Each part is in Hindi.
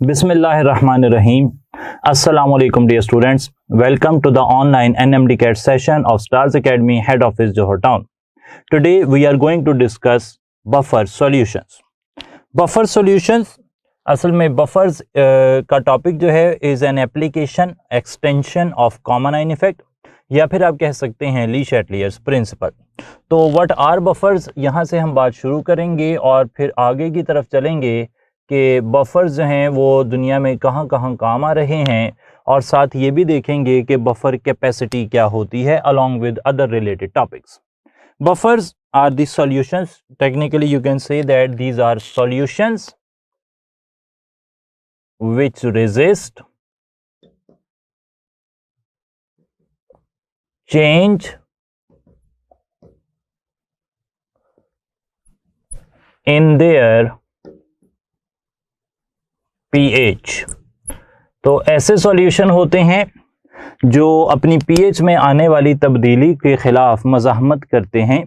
Bismillahirrahmanirrahim. Assalamu alaikum dear students. Welcome to the online NMD CAT session of Stars Academy head office Johor Town. Today we are going to discuss buffer solutions. Buffer solutions असल में buffers का टॉपिक जो है is an application extension of common line effect या फिर आप कह सकते हैं ली शैटलियर्स प्रिंसिपल। तो व्हाट आर बफर्स, यहाँ से हम बात शुरू करेंगे और फिर आगे की तरफ चलेंगे कि बफ़र्स जो हैं वो दुनिया में कहाँ कहाँ काम आ रहे हैं और साथ ये भी देखेंगे कि बफ़र कैपेसिटी क्या होती है along with other related topics. Buffers are the solutions, technically you can say that these are solutions which resist change in their pH। तो ऐसे सॉल्यूशन होते हैं जो अपनी pH में आने वाली तब्दीली के ख़िलाफ़ मज़ाहमत करते हैं।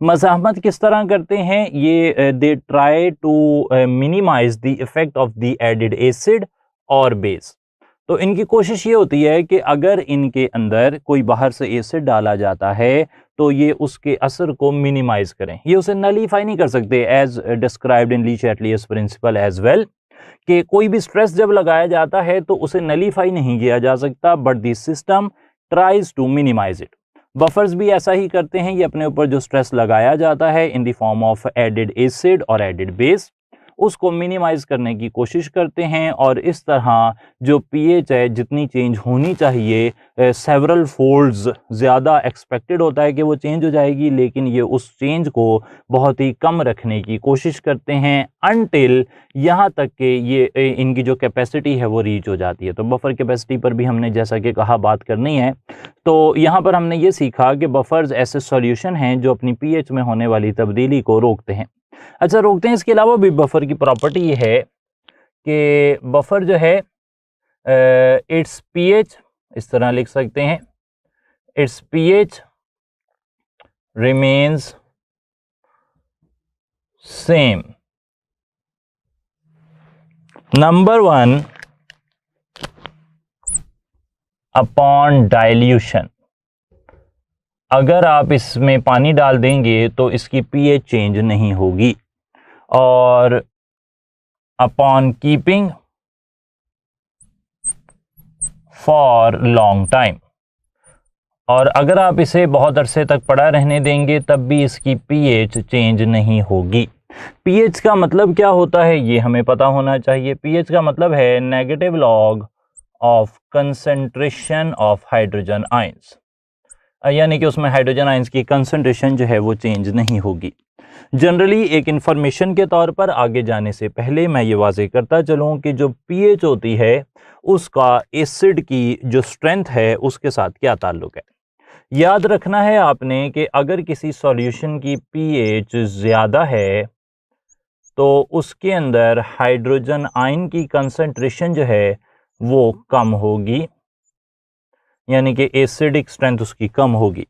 मज़ाहमत किस तरह करते हैं? ये they try to minimize the effect of the added acid और बेस। तो इनकी कोशिश ये होती है कि अगर इनके अंदर कोई बाहर से एसिड डाला जाता है तो ये उसके असर को मिनिमाइज करें, ये उसे नलीफाई नहीं कर सकते as described in Le Chatelier's principle as well, कि कोई भी स्ट्रेस जब लगाया जाता है तो उसे नलीफाई नहीं किया जा सकता, but this system tries to minimize it. Buffers भी ऐसा ही करते हैं, ये अपने ऊपर जो स्ट्रेस लगाया जाता है in the form of added acid और एडिड बेस उसको मिनिमाइज करने की कोशिश करते हैं और इस तरह जो पीएच है जितनी चेंज होनी चाहिए सेवरल फोल्ड्स ज़्यादा एक्सपेक्टेड होता है कि वो चेंज हो जाएगी, लेकिन ये उस चेंज को बहुत ही कम रखने की कोशिश करते हैं अनटिल यहाँ तक कि ये इनकी जो कैपेसिटी है वो रीच हो जाती है। तो बफर कैपेसिटी पर भी हमने जैसा कि कहा बात करनी है। तो यहाँ पर हमने ये सीखा कि बफर्स ऐसे सॉल्यूशन हैं जो अपनी पीएच में होने वाली तब्दीली को रोकते हैं। अच्छा, रोकते हैं। इसके अलावा भी बफर की प्रॉपर्टी ये है कि बफर जो है इट्स पीएच, इस तरह लिख सकते हैं, it's pH remains same. Number 1 upon dilution, अगर आप इसमें पानी डाल देंगे तो इसकी पीएच चेंज नहीं होगी। और upon keeping for long time, और अगर आप इसे बहुत अरसे तक पड़ा रहने देंगे तब भी इसकी पीएच चेंज नहीं होगी। पीएच का मतलब क्या होता है ये हमें पता होना चाहिए। पीएच का मतलब है negative log of concentration of hydrogen ions, यानी कि उसमें हाइड्रोजन आयंस की कंसंट्रेशन जो है वो चेंज नहीं होगी। जनरली एक इन्फॉर्मेशन के तौर पर आगे जाने से पहले मैं ये वाज़ेह करता चलूँ कि जो पीएच होती है उसका एसिड की जो स्ट्रेंथ है उसके साथ क्या ताल्लुक़ है। याद रखना है आपने कि अगर किसी सॉल्यूशन की पीएच ज़्यादा है तो उसके अंदर हाइड्रोजन आयन की कंसंट्रेशन जो है वो कम होगी, यानी कि एसिडिक स्ट्रेंथ उसकी कम होगी।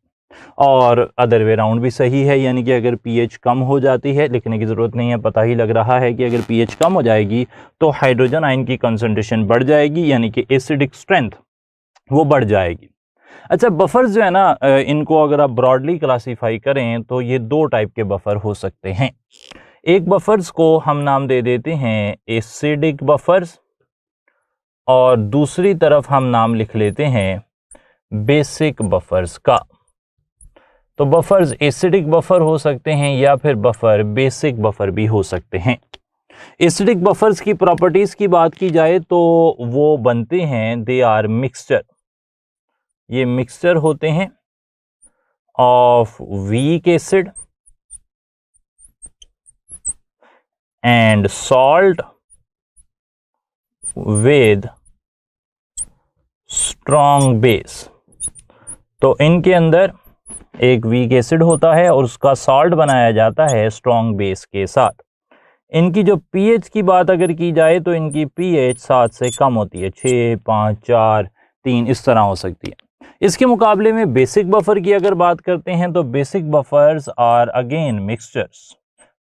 और अदर वे राउंड भी सही है, यानी कि अगर पीएच कम हो जाती है, लिखने की ज़रूरत नहीं है, पता ही लग रहा है कि अगर पीएच कम हो जाएगी तो हाइड्रोजन आयन की कंसंट्रेशन बढ़ जाएगी, यानी कि एसिडिक स्ट्रेंथ वो बढ़ जाएगी। अच्छा, बफर्स जो है ना, इनको अगर आप ब्रॉडली क्लासीफाई करें तो ये दो टाइप के बफर हो सकते हैं। एक बफर्स को हम नाम दे देते हैं एसिडिक बफर्स और दूसरी तरफ हम नाम लिख लेते हैं बेसिक बफर्स का। तो बफर्स एसिडिक बफर हो सकते हैं या फिर बफर बेसिक बफर भी हो सकते हैं। एसिडिक बफर्स की प्रॉपर्टीज की बात की जाए तो वो बनते हैं, दे आर मिक्सचर, ये मिक्सचर होते हैं of weak acid and salt with strong base. तो इनके अंदर एक वीक एसिड होता है और उसका सॉल्ट बनाया जाता है स्ट्रॉन्ग बेस के साथ। इनकी जो पीएच की बात अगर की जाए तो इनकी पीएच 7 से कम होती है, 6, 5, 4, 3 इस तरह हो सकती है। इसके मुकाबले में बेसिक बफर की अगर बात करते हैं तो basic buffers are again mixtures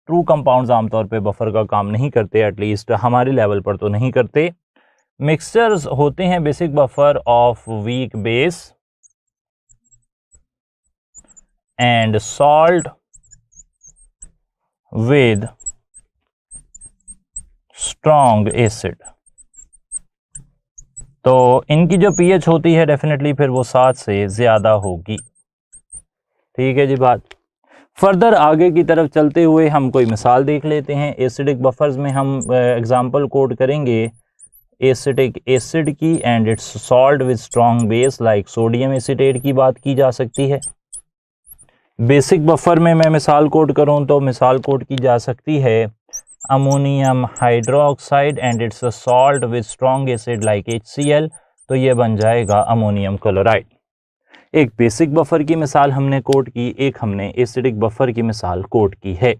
true compounds आमतौर पे बफर का काम नहीं करते, एटलीस्ट हमारे लेवल पर तो नहीं करते। मिक्सचर्स होते हैं basic buffer of weak base and salt with strong acid. तो इनकी जो पीएच होती है डेफिनेटली फिर वो 7 से ज़्यादा होगी। ठीक है जी बात। फर्दर आगे की तरफ चलते हुए हम कोई मिसाल देख लेते हैं। एसिडिक बफर्स में हम एग्जांपल कोड करेंगे एसिटिक एसिड की and it's salt with strong base like sodium acetate की बात की जा सकती है। बेसिक बफर में मैं मिसाल कोड करूं तो मिसाल कोड की जा सकती है ammonium hydroxide and it's a salt with strong acid like HCl, तो ये बन जाएगा अमोनियम क्लोराइड। एक बेसिक बफर की मिसाल हमने कोड की, एक हमने एसिडिक बफर की मिसाल कोड की है।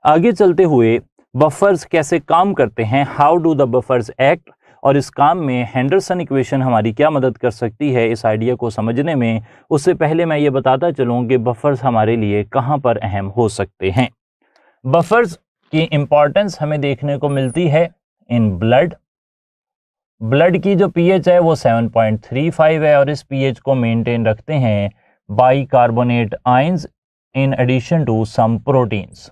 आगे चलते हुए बफर्स कैसे काम करते हैं, how do the buffers act, और इस काम में हेंडरसन इक्वेशन हमारी क्या मदद कर सकती है इस आइडिया को समझने में, उससे पहले मैं ये बताता चलूँ कि बफर्स हमारे लिए कहाँ पर अहम हो सकते हैं। बफर्स की इंपॉर्टेंस हमें देखने को मिलती है इन ब्लड। ब्लड की जो पीएच है वो 7.35 है और इस पीएच को मेंटेन रखते हैं bicarbonate ions in addition to some proteins.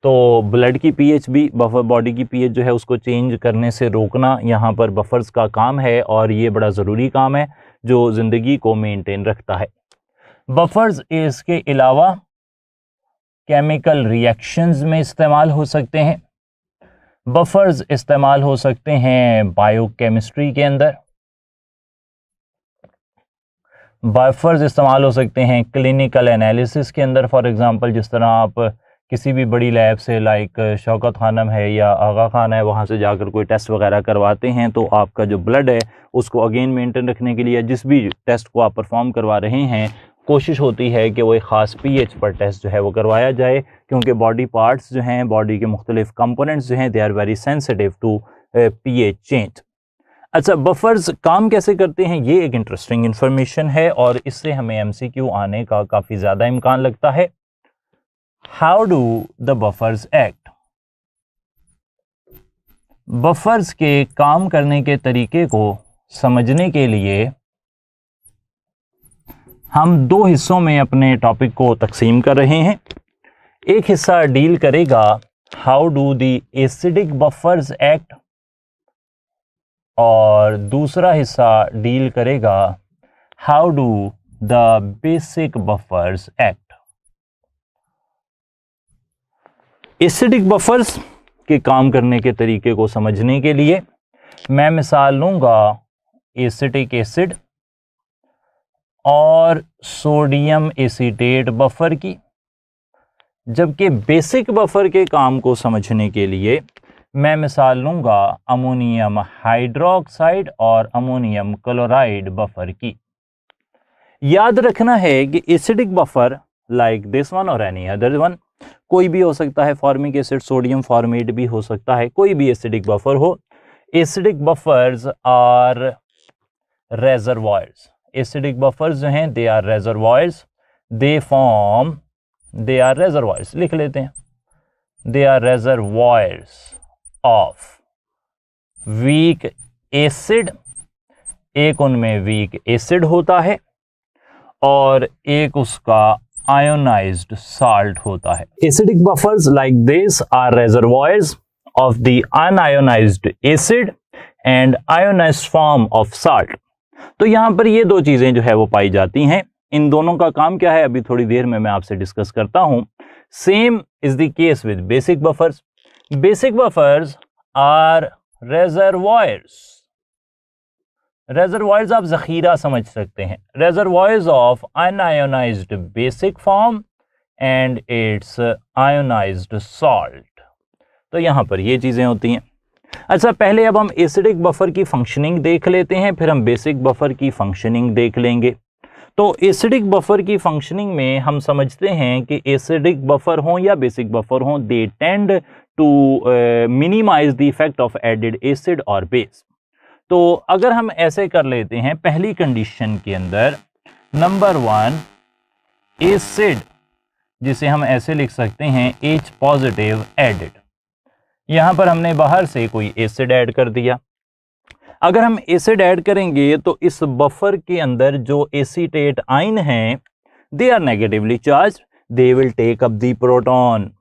तो ब्लड की पीएच भी बफर बॉडी की पीएच जो है उसको चेंज करने से रोकना यहाँ पर बफर्स का काम है और ये बड़ा ज़रूरी काम है जो ज़िंदगी को मेंटेन रखता है। बफर्स इसके अलावा केमिकल रिएक्शंस में इस्तेमाल हो सकते हैं। बफर्स इस्तेमाल हो सकते हैं बायोकेमिस्ट्री के अंदर। बफर्स इस्तेमाल हो सकते हैं क्लिनिकल एनालिसिस के अंदर। फॉर एग्जांपल जिस तरह आप किसी भी बड़ी लैब से लाइक शौकत खानम है या आगा खान है वहाँ से जाकर कोई टेस्ट वगैरह करवाते हैं तो आपका जो ब्लड है उसको अगेन मेंटेन रखने के लिए जिस भी टेस्ट को आप परफॉर्म करवा रहे हैं कोशिश होती है कि वो एक ख़ास पीएच पर टेस्ट जो है वो करवाया जाए, क्योंकि बॉडी पार्ट्स जो हैं, बॉडी के मुख्तलिफ कंपोनेंट्स जो हैं, they are very sensitive to pH change. अच्छा, बफर्स काम कैसे करते हैं ये एक इंटरेस्टिंग इन्फॉर्मेशन है और इससे हमें एमसीक्यू आने का काफ़ी ज़्यादा इम्कान लगता है। How do the buffers act? Buffers के काम करने के तरीके को समझने के लिए हम दो हिस्सों में अपने टॉपिक को तकसीम कर रहे हैं। एक हिस्सा डील करेगा how do the acidic buffers act और दूसरा हिस्सा डील करेगा how do the basic buffers act. Acidic buffers के काम करने के तरीके को समझने के लिए मैं मिसाल लूंगा एसिटिक एसिड और सोडियम एसीटेट बफर की, जबकि बेसिक बफर के काम को समझने के लिए मैं मिसाल लूंगा अमोनियम हाइड्रोक्साइड और अमोनियम क्लोराइड बफर की। याद रखना है कि acidic buffer like this one और एनी अदर वन, कोई भी हो सकता है, फॉर्मिक एसिड, सोडियम फॉर्मेट भी हो सकता है, कोई भी एसिडिक बफर हो। Acidic buffers are reservoirs. Acidic buffers जो हैं दे आर रेजर्वॉयर्स, दे आर रेजर्वॉयर्स, लिख लेते हैं, they are reservoirs of weak acid. एक उनमें वीक एसिड होता है और एक उसका आयोनाइज्ड साल्ट होता है। Acidic buffers like this are reservoirs of the unionised acid and ionised form of salt. तो यहां पर ये दो चीजें जो है वो पाई जाती हैं। इन दोनों का काम क्या है अभी थोड़ी देर में मैं आपसे डिस्कस करता हूं। Same is the case with basic buffers. Basic buffers are reservoirs. Reservoirs आप जखीरा समझ सकते हैं, reservoirs of unionised basic form and its ionised salt. तो यहां पर ये चीजें होती हैं। अच्छा, पहले अब हम एसिडिक बफर की फंक्शनिंग देख लेते हैं, फिर हम बेसिक बफर की फंक्शनिंग देख लेंगे। तो एसिडिक बफर की फंक्शनिंग में हम समझते हैं कि एसिडिक बफर हो या बेसिक बफर हो, they tend to minimize the effect of added acid और बेस। तो अगर हम ऐसे कर लेते हैं, पहली कंडीशन के अंदर नंबर 1, एसिड जिसे हम ऐसे लिख सकते हैं H पॉजिटिव एडेड। यहाँ पर हमने बाहर से कोई एसिड ऐड कर दिया। अगर हम एसिड ऐड करेंगे तो इस बफर के अंदर जो एसीटेट आयन हैं, they are negatively charge, they will take up the proton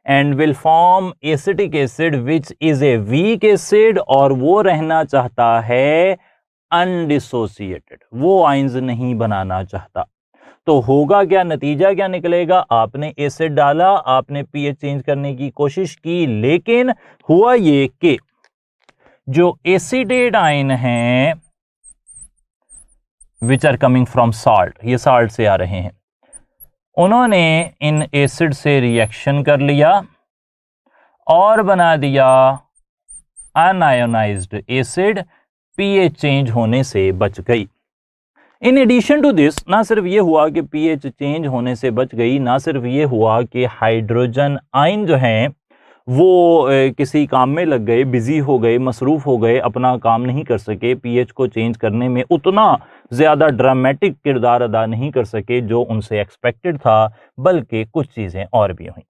and will form acetic acid which is a weak acid, और वो रहना चाहता है अनडिसोसिएटेड, वो आयंस नहीं बनाना चाहता। तो होगा क्या, नतीजा क्या निकलेगा, आपने एसिड डाला, आपने पीएच चेंज करने की कोशिश की, लेकिन हुआ ये कि जो एसिडेट आयन हैं which are coming from salt, ये साल्ट से आ रहे हैं, उन्होंने इन एसिड से रिएक्शन कर लिया और बना दिया अनआयोनाइज्ड एसिड, पीएच चेंज होने से बच गई। इन एडिशन टू दिस, ना सिर्फ ये हुआ कि पीएच चेंज होने से बच गई, ना सिर्फ ये हुआ कि हाइड्रोजन आयन जो हैं वो किसी काम में लग गए, बिजी हो गए, मसरूफ हो गए, अपना काम नहीं कर सके, पीएच को चेंज करने में उतना ज़्यादा ड्रामेटिक किरदार अदा नहीं कर सके जो उनसे एक्सपेक्टेड था, बल्कि कुछ चीज़ें और भी हुई।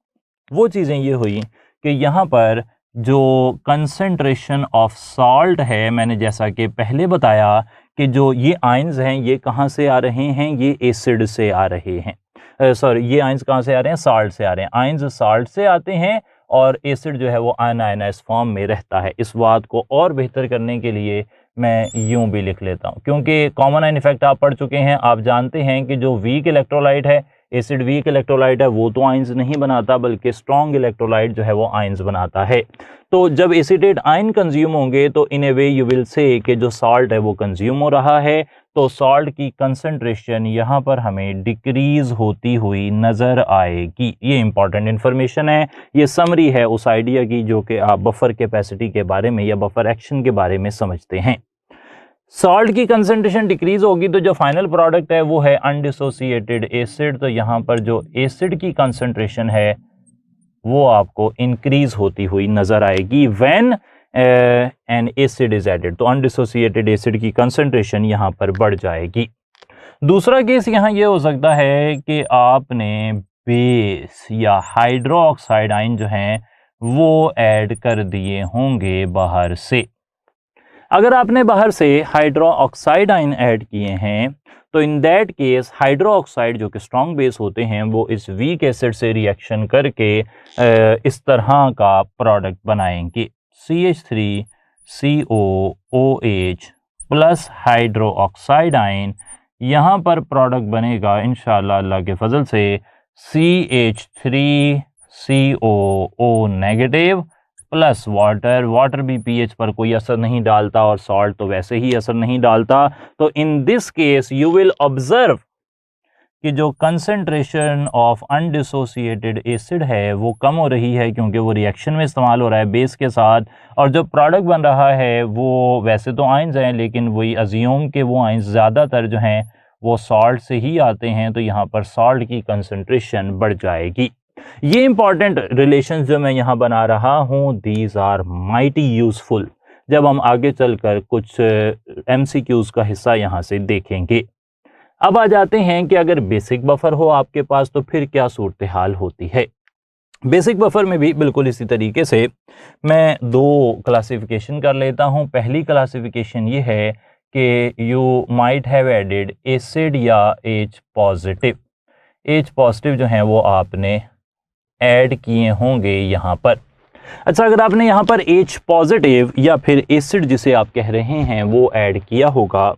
वो चीज़ें ये हुई कि यहाँ पर जो कंसंट्रेशन ऑफ सॉल्ट है, मैंने जैसा कि पहले बताया कि जो ये आयंस हैं ये कहाँ से आ रहे हैं, ये एसिड से आ रहे हैं, सॉरी ये आयंस कहाँ से आ रहे हैं, साल्ट से आ रहे हैं। आयंस साल्ट से आते हैं और एसिड जो है वो अनआयोनाइज्ड फॉर्म में रहता है। इस बात को और बेहतर करने के लिए मैं यूं भी लिख लेता हूं, क्योंकि कॉमन आयन इफेक्ट आप पढ़ चुके हैं, आप जानते हैं कि जो वीक इलेक्ट्रोलाइट है, एसिड वीक इलेक्ट्रोलाइट है, वो तो आयंस नहीं बनाता, बल्कि स्ट्रॉन्ग इलेक्ट्रोलाइट जो है वो आयंस बनाता है। तो जब एसिडेट आयन कंज्यूम होंगे तो इन ए वे यू विल से कि जो सॉल्ट है वो कंज्यूम हो रहा है, तो सॉल्ट की कंसंट्रेशन यहाँ पर हमें डिक्रीज होती हुई नज़र आएगी। ये इंपॉर्टेंट इन्फॉर्मेशन है, ये समरी है उस आइडिया की जो कि आप बफर कैपेसिटी के बारे में या बफर एक्शन के बारे में समझते हैं। सॉल्ट की कंसंट्रेशन डिक्रीज होगी तो जो फाइनल प्रोडक्ट है वो है अनडिसोसिएटेड एसिड। तो यहाँ पर जो एसिड की कंसंट्रेशन है वो आपको इंक्रीज होती हुई नजर आएगी when an acid is added. तो अनडिसोसिएटेड एसिड की कंसंट्रेशन यहाँ पर बढ़ जाएगी। दूसरा केस यहाँ ये हो सकता है कि आपने बेस या हाइड्रोक्साइड आयन जो हैं वो ऐड कर दिए होंगे बाहर से। अगर आपने बाहर से हाइड्रोक्साइड आयन ऐड किए हैं तो इन दैट केस हाइड्रोक्साइड जो कि स्ट्रॉन्ग बेस होते हैं वो इस वीक एसिड से रिएक्शन करके इस तरह का प्रोडक्ट बनाएंगे, CH3COOH प्लस हाइड्रोक्साइड आयन। यहाँ पर प्रोडक्ट बनेगा इंशाल्लाह अल्लाह के फजल से CH3COO negative plus water. Water भी पीएच पर कोई असर नहीं डालता और सॉल्ट तो वैसे ही असर नहीं डालता। तो in this case you will observe कि जो कंसंट्रेशन ऑफ अनडिसोसिएटेड एसिड है वो कम हो रही है, क्योंकि वो रिएक्शन में इस्तेमाल हो रहा है बेस के साथ, और जो प्रोडक्ट बन रहा है वो वैसे तो आयंस हैं, लेकिन वही अज्यूम के वो आयंस ज़्यादातर जो हैं वो सॉल्ट से ही आते हैं, तो यहाँ पर सॉल्ट की कंसंट्रेशन बढ़ जाएगी। ये इंपॉर्टेंट रिलेशंस जो मैं यहाँ बना रहा हूँ, दीज आर माइटी यूजफुल, जब हम आगे चलकर कुछ MCQs का हिस्सा यहाँ से देखेंगे। अब आ जाते हैं कि अगर बेसिक बफर हो आपके पास तो फिर क्या सूरत हाल होती है। बेसिक बफर में भी बिल्कुल इसी तरीके से मैं दो क्लासिफिकेशन कर लेता हूँ। पहली क्लासिफिकेशन ये है कि you might have added acid या H पॉजिटिव। H पॉजिटिव जो हैं वो आपने ऐड किए होंगे यहाँ पर। अच्छा, अगर आपने यहाँ पर H पॉजिटिव या फिर एसिड जिसे आप कह रहे हैं वो ऐड किया होगा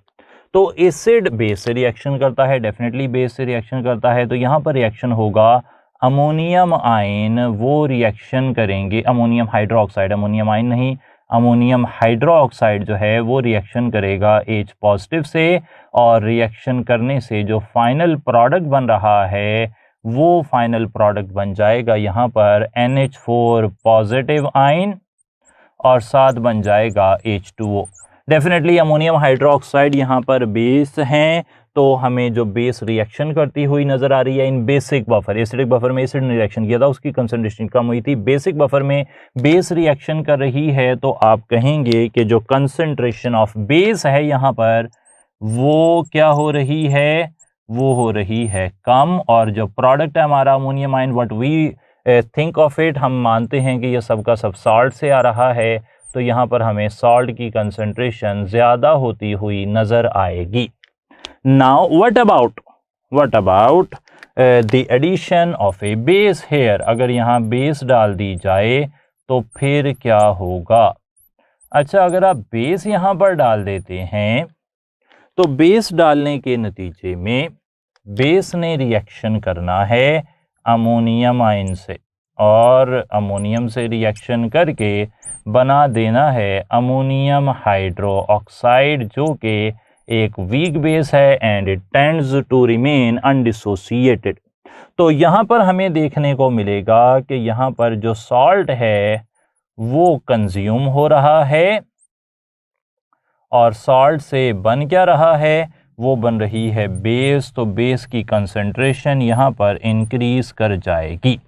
तो एसिड बेस से रिएक्शन करता है, डेफिनेटली बेस से रिएक्शन करता है। तो यहाँ पर रिएक्शन होगा अमोनियम आयन, वो रिएक्शन करेंगे, अमोनियम हाइड्रोक्साइड, अमोनियम आयन नहीं, अमोनियम हाइड्रोक्साइड जो है वो रिएक्शन करेगा H पॉजिटिव से, और रिएक्शन करने से जो फाइनल प्रोडक्ट बन रहा है वो फाइनल प्रोडक्ट बन जाएगा यहाँ पर NH4 पॉजिटिव आयन, और साथ बन जाएगा H2O। डेफिनेटली अमोनियम हाइड्रोक्साइड यहाँ पर बेस हैं, तो हमें जो बेस रिएक्शन करती हुई नज़र आ रही है इन बेसिक बफर। एसिडिक बफर में एसिड ने रिएक्शन किया था, उसकी कंसंट्रेशन कम हुई थी। बेसिक बफर में बेस रिएक्शन कर रही है, तो आप कहेंगे कि जो कंसंट्रेशन ऑफ बेस है यहाँ पर वो क्या हो रही है, वो हो रही है कम, और जो प्रोडक्ट है हमारा ammonium ion, what we think of it, हम मानते हैं कि ये सब का सब सॉल्ट से आ रहा है, तो यहाँ पर हमें सॉल्ट की कंसंट्रेशन ज़्यादा होती हुई नज़र आएगी। Now what about the addition of a base here, अगर यहाँ बेस डाल दी जाए तो फिर क्या होगा? अच्छा, अगर आप बेस यहाँ पर डाल देते हैं तो बेस डालने के नतीजे में बेस ने रिएक्शन करना है अमोनियम आयन से, और अमोनियम से रिएक्शन करके बना देना है अमोनियम हाइड्रो ऑक्साइड, जो कि एक वीक बेस है and it tends to remain undissociated. तो यहाँ पर हमें देखने को मिलेगा कि यहाँ पर जो सॉल्ट है वो कंज्यूम हो रहा है, और सॉल्ट से बन क्या रहा है? वो बन रही है बेस, तो बेस की कंसंट्रेशन यहाँ पर इंक्रीज कर जाएगी।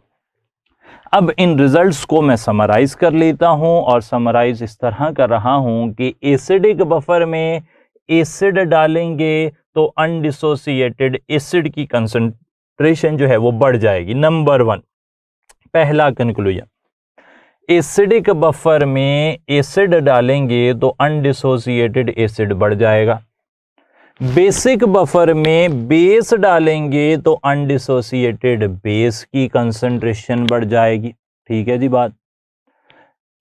अब इन रिजल्ट्स को मैं समराइज कर लेता हूँ, और समराइज इस तरह कर रहा हूँ कि एसिडिक बफर में एसिड डालेंगे तो अनडिसोसिएटेड एसिड की कंसंट्रेशन जो है वो बढ़ जाएगी। नंबर 1, पहला कंक्लूजन, एसिडिक बफर में एसिड डालेंगे तो अनडिसोसिएटेड एसिड बढ़ जाएगा। बेसिक बफर में बेस डालेंगे तो अनडिसोसिएटेड बेस की कंसंट्रेशन बढ़ जाएगी। ठीक है जी बात।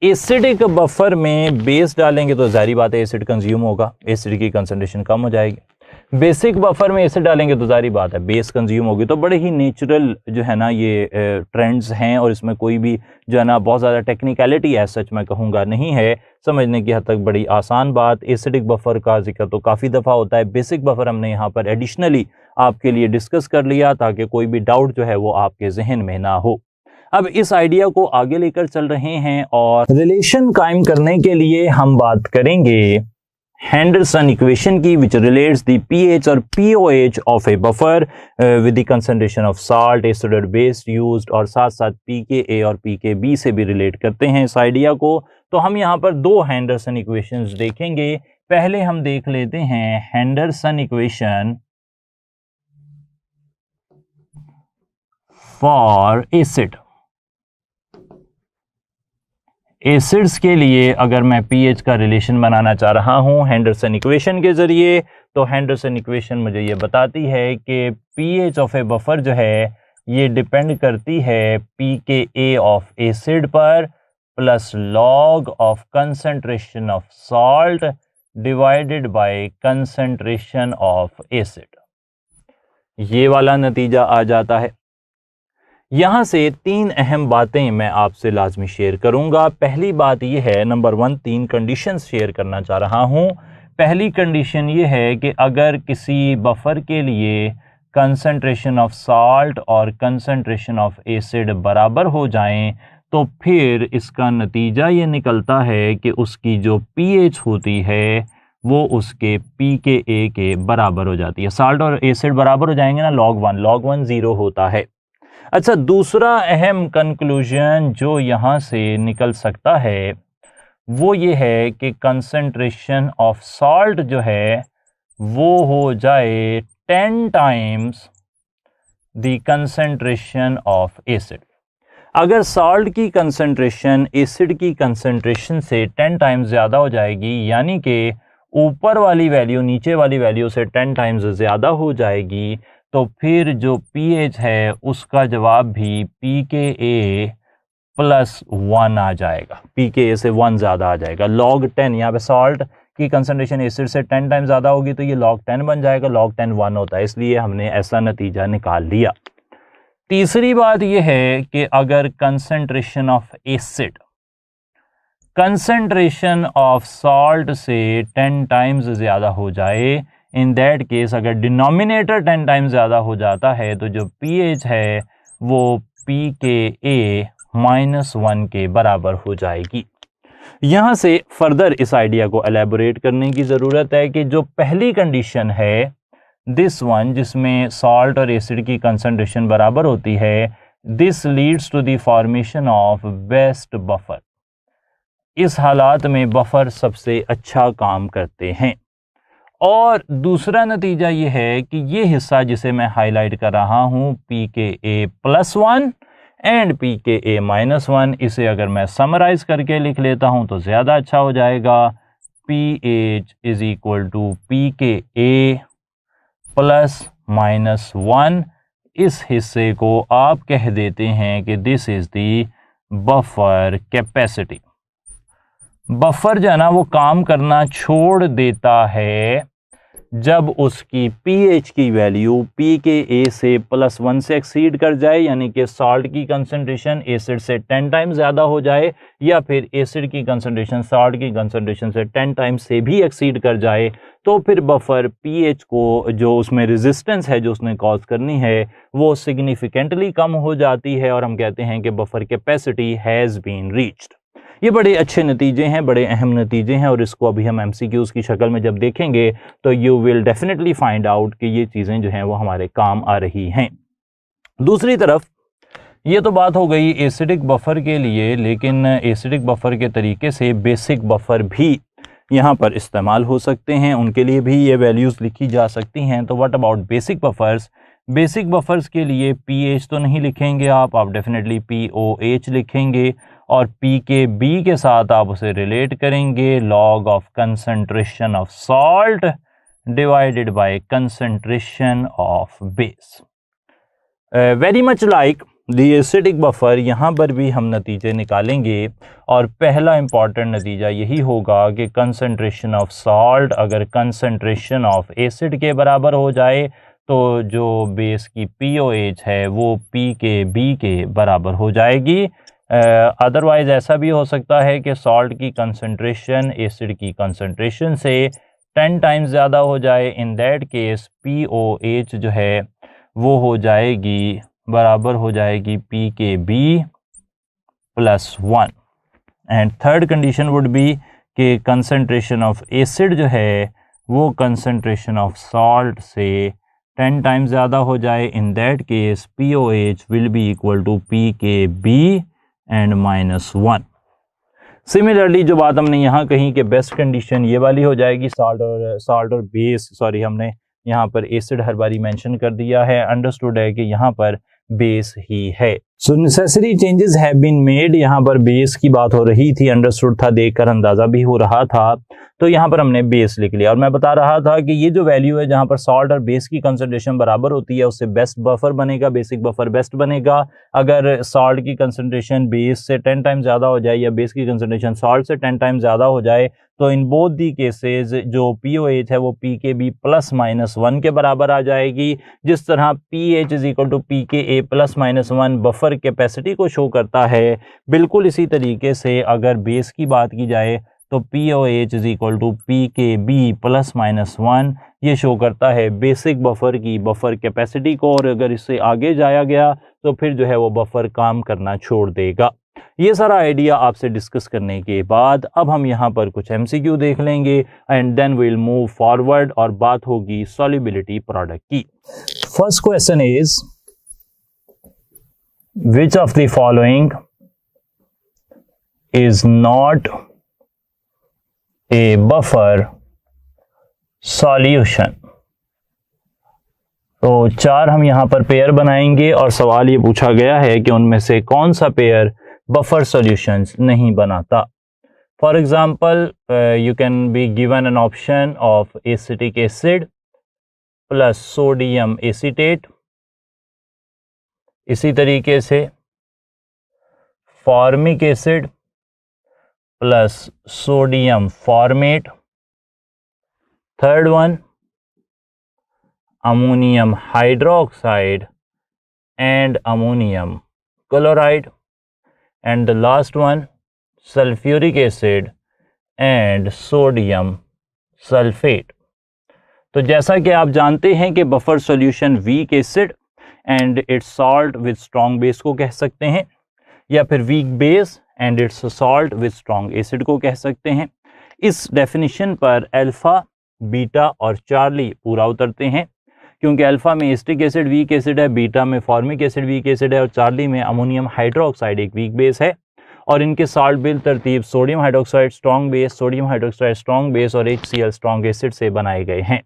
एसिडिक बफर में बेस डालेंगे तो जाहिर बात है एसिड कंज्यूम होगा, एसिड की कंसंट्रेशन कम हो जाएगी। बेसिक बफर में एसिड डालेंगे तो जाहिर बात है बेस कंज्यूम होगी। तो बड़े ही नेचुरल जो है ना ये ट्रेंड्स हैं, और इसमें कोई भी जो है ना बहुत ज़्यादा टेक्निकलिटी है सच मैं कहूँगा नहीं है, समझने की हद तक बड़ी आसान बात। एसिडिक बफर का जिक्र तो काफ़ी दफ़ा होता है, बेसिक बफर हमने यहाँ पर एडिशनली आपके लिए डिस्कस कर लिया ताकि कोई भी डाउट जो है वो आपके जहन में ना हो। अब इस आइडिया को आगे लेकर चल रहे हैं, और रिलेशन कायम करने के लिए हम बात करेंगे हेंडरसन इक्वेशन की, विच रिलेट्स द pH और pOH of A buffer with the concentration of salt, acid और बेस यूज्ड, और साथ साथ pKa और pKb से भी रिलेट करते हैं इस आइडिया को। तो हम यहाँ पर दो हेंडरसन इक्वेशंस देखेंगे। पहले हम देख लेते हैं Henderson equation for acid. Acids के लिए अगर मैं pH का रिलेशन बनाना चाह रहा हूं हेंडरसन इक्वेशन के जरिए, तो हेंडरसन इक्वेशन मुझे ये बताती है कि pH ऑफ ए बफर जो है ये डिपेंड करती है pKa ऑफ एसिड पर plus log of concentration of salt divided by concentration of acid. ये वाला नतीजा आ जाता है। यहाँ से 3 अहम बातें मैं आपसे लाजमी शेयर करूँगा। पहली बात ये है, नंबर 1, 3 कंडीशंस शेयर करना चाह रहा हूँ। पहली कंडीशन ये है कि अगर किसी बफर के लिए कंसंट्रेशन ऑफ सॉल्ट और कंसंट्रेशन ऑफ एसिड बराबर हो जाएं, तो फिर इसका नतीजा ये निकलता है कि उसकी जो pH होती है वो उसके pKa के बराबर हो जाती है। सॉल्ट और एसिड बराबर हो जाएंगे ना, log 1 0 होता है। अच्छा, दूसरा अहम कंक्लूजन जो यहाँ से निकल सकता है वो ये है कि कंसंट्रेशन ऑफ सॉल्ट जो है वो हो जाए 10 times the concentration of acid. अगर सॉल्ट की कंसंट्रेशन एसिड की कंसंट्रेशन से 10 टाइम्स ज़्यादा हो जाएगी, यानी कि ऊपर वाली वैल्यू नीचे वाली वैल्यू से 10 टाइम्स ज़्यादा हो जाएगी, तो फिर जो pH है उसका जवाब भी pKa प्लस 1 आ जाएगा, pKa से 1 ज़्यादा आ जाएगा। log 10, यहाँ पे सॉल्ट की कंसंट्रेशन एसिड से 10 टाइम ज़्यादा होगी तो ये log 10 बन जाएगा। log 10 1 होता है, इसलिए हमने ऐसा नतीजा निकाल लिया। तीसरी बात यह है कि अगर concentration of acid concentration of salt से 10 टाइम्स ज़्यादा हो जाए, इन दैट केस अगर डिनोमिनेटर 10 टाइम्स ज़्यादा हो जाता है तो जो pH है वो pKa -1 के बराबर हो जाएगी। यहाँ से फर्दर इस आइडिया को एलैबोरेट करने की ज़रूरत है कि जो पहली कंडीशन है दिस वन, जिसमें सॉल्ट और एसिड की कंसंट्रेशन बराबर होती है, this leads to the formation of best buffer. इस हालात में बफर सबसे अच्छा काम करते हैं। और दूसरा नतीजा ये है कि ये हिस्सा जिसे मैं हाईलाइट कर रहा हूँ pKa+1 एंड pKa-1, इसे अगर मैं समराइज करके लिख लेता हूँ तो ज़्यादा अच्छा हो जाएगा। pH is equal to pKa+-1। इस हिस्से को आप कह देते हैं कि this is the buffer capacity. Buffer जो है ना वो काम करना छोड़ देता है जब उसकी pH की वैल्यू pKa से +1 से एक्सीड कर जाए, यानी कि सॉल्ट की कंसंट्रेशन एसिड से 10 टाइम्स ज़्यादा हो जाए, या फिर एसिड की कंसंट्रेशन सॉल्ट की कंसंट्रेशन से 10 टाइम्स से भी एक्सीड कर जाए, तो फिर बफर pH को जो उसमें रेजिस्टेंस है जो उसने कॉज करनी है वो सिग्निफिकेंटली कम हो जाती है और हम कहते हैं कि buffer capacity has been reached. ये बड़े अच्छे नतीजे हैं, बड़े अहम नतीजे हैं और इसको अभी हम MCQs की शक्ल में जब देखेंगे तो you will definitely find out कि ये चीज़ें जो हैं वो हमारे काम आ रही हैं। दूसरी तरफ ये तो बात हो गई एसिडिक बफर के लिए, लेकिन एसिडिक बफर के तरीके से बेसिक बफर भी यहाँ पर इस्तेमाल हो सकते हैं, उनके लिए भी ये वैल्यूज़ लिखी जा सकती हैं। तो what about basic buffers? Basic buffers के लिए pH तो नहीं लिखेंगे आप डेफिनेटली POH लिखेंगे और pKb के साथ आप उसे रिलेट करेंगे log of concentration of salt divided by concentration of base. Very much like the acidic buffer, यहाँ पर भी हम नतीजे निकालेंगे और पहला इंपॉर्टेंट नतीजा यही होगा कि कंसंट्रेशन ऑफ सॉल्ट अगर कंसंट्रेशन ऑफ एसिड के बराबर हो जाए तो जो बेस की POH है वो pKb के बराबर हो जाएगी। अदरवाइज़ ऐसा भी हो सकता है कि सॉल्ट की कंसंट्रेशन एसिड की कंसंट्रेशन से 10 टाइम्स ज़्यादा हो जाए। इन दैट केस POH जो है वो हो जाएगी बराबर हो जाएगी pKb+1। And third condition would be कि कंसंट्रेशन ऑफ एसिड जो है वो कंसंट्रेशन ऑफ सॉल्ट से 10 टाइम्स ज़्यादा हो जाए। In that case POH will be equal to pKb and -1। Similarly जो बात हमने यहाँ कही कि बेस्ट कंडीशन ये वाली हो जाएगी, सॉल्ट और बेस, सॉरी हमने यहाँ पर एसिड हर बारी मेंशन कर दिया है, अंडरस्टूड है कि यहाँ पर बेस ही है। So necessary changes have been made, यहाँ पर बेस की बात हो रही थी, अंडरस्टूड था, देखकर अंदाजा भी हो रहा था, तो यहाँ पर हमने बेस लिख लिया। और मैं बता रहा था कि ये जो वैल्यू है जहाँ पर सॉल्ट और बेस की कंसंट्रेशन बराबर होती है उससे बेस्ट बफर बनेगा, बेसिक बफर बेस्ट बनेगा। अगर सॉल्ट की कंसंट्रेशन बेस से 10 टाइम ज़्यादा हो जाए या बेस की कंसंट्रेशन सॉल्ट से 10 टाइम ज़्यादा हो जाए तो इन बोथ दी केसेस जो POH है वो pKb+-1 के बराबर आ जाएगी। जिस तरह pH is equal to pKa+-1 buffer capacity को शो करता है, बिल्कुल इसी तरीके से अगर बेस की बात की जाए तो POH is equal to pKb+-1 ये शो करता है बेसिक बफर की बफर कैपेसिटी को, और अगर इससे आगे जाया गया तो फिर जो है वो बफर काम करना छोड़ देगा। ये सारा आइडिया आपसे डिस्कस करने के बाद अब हम यहाँ पर कुछ MCQ देख लेंगे and then we will move forward और बात होगी सॉल्युबिलिटी प्रोडक्ट की। First question is which of the following is not a buffer solution. तो 4 हम यहाँ पर पेयर बनाएंगे और सवाल ये पूछा गया है कि उनमें से कौन सा पेयर बफर सॉल्यूशंस नहीं बनाता। For example you can be given an option of acetic acid plus sodium acetate, इसी तरीके से formic acid plus sodium format, third one ammonium hydroxide and ammonium chloride, and the last one sulfuric acid and sodium sulfate। तो जैसा कि आप जानते हैं कि buffer solution weak acid and it's salt with strong base को कह सकते हैं, या फिर weak base and it's salt with strong acid को कह सकते हैं। इस डेफिनेशन पर अल्फा, बीटा और चार्ली पूरा उतरते हैं, क्योंकि अल्फा में एसिटिक एसिड वीक एसिड है, बीटा में फॉर्मिक एसिड वीक एसिड है और चार्ली में अमोनियम हाइड्रोक्साइड एक वीक बेस है। और इनके साल्ट बिल तरतीब sodium hydroxide strong base, sodium hydroxide strong base और HCl स्ट्रॉन्ग एसिड से बनाए गए हैं।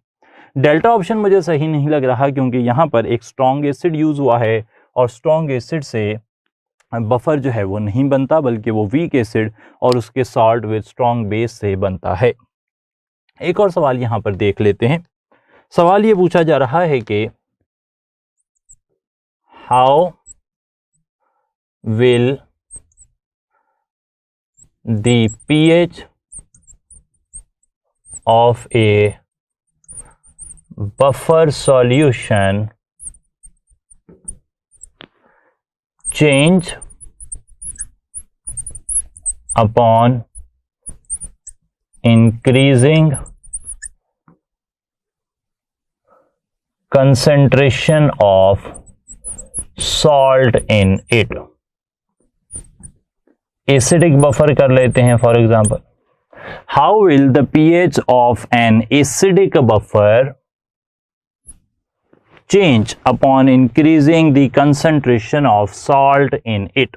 डेल्टा ऑप्शन मुझे सही नहीं लग रहा क्योंकि यहाँ पर एक स्ट्रॉन्ग एसिड यूज़ हुआ है और स्ट्रॉन्ग एसिड से बफर जो है वो नहीं बनता बल्कि वो वीक एसिड और उसके साल्ट विद स्ट्रॉन्ग बेस से बनता है। एक और सवाल यहाँ पर देख लेते हैं। सवाल ये पूछा जा रहा है कि how will the pH of a buffer solution change upon increasing concentration of salt in it। Acidic buffer कर लेते हैं for example. How will the pH of an acidic buffer change upon increasing the concentration of salt in it।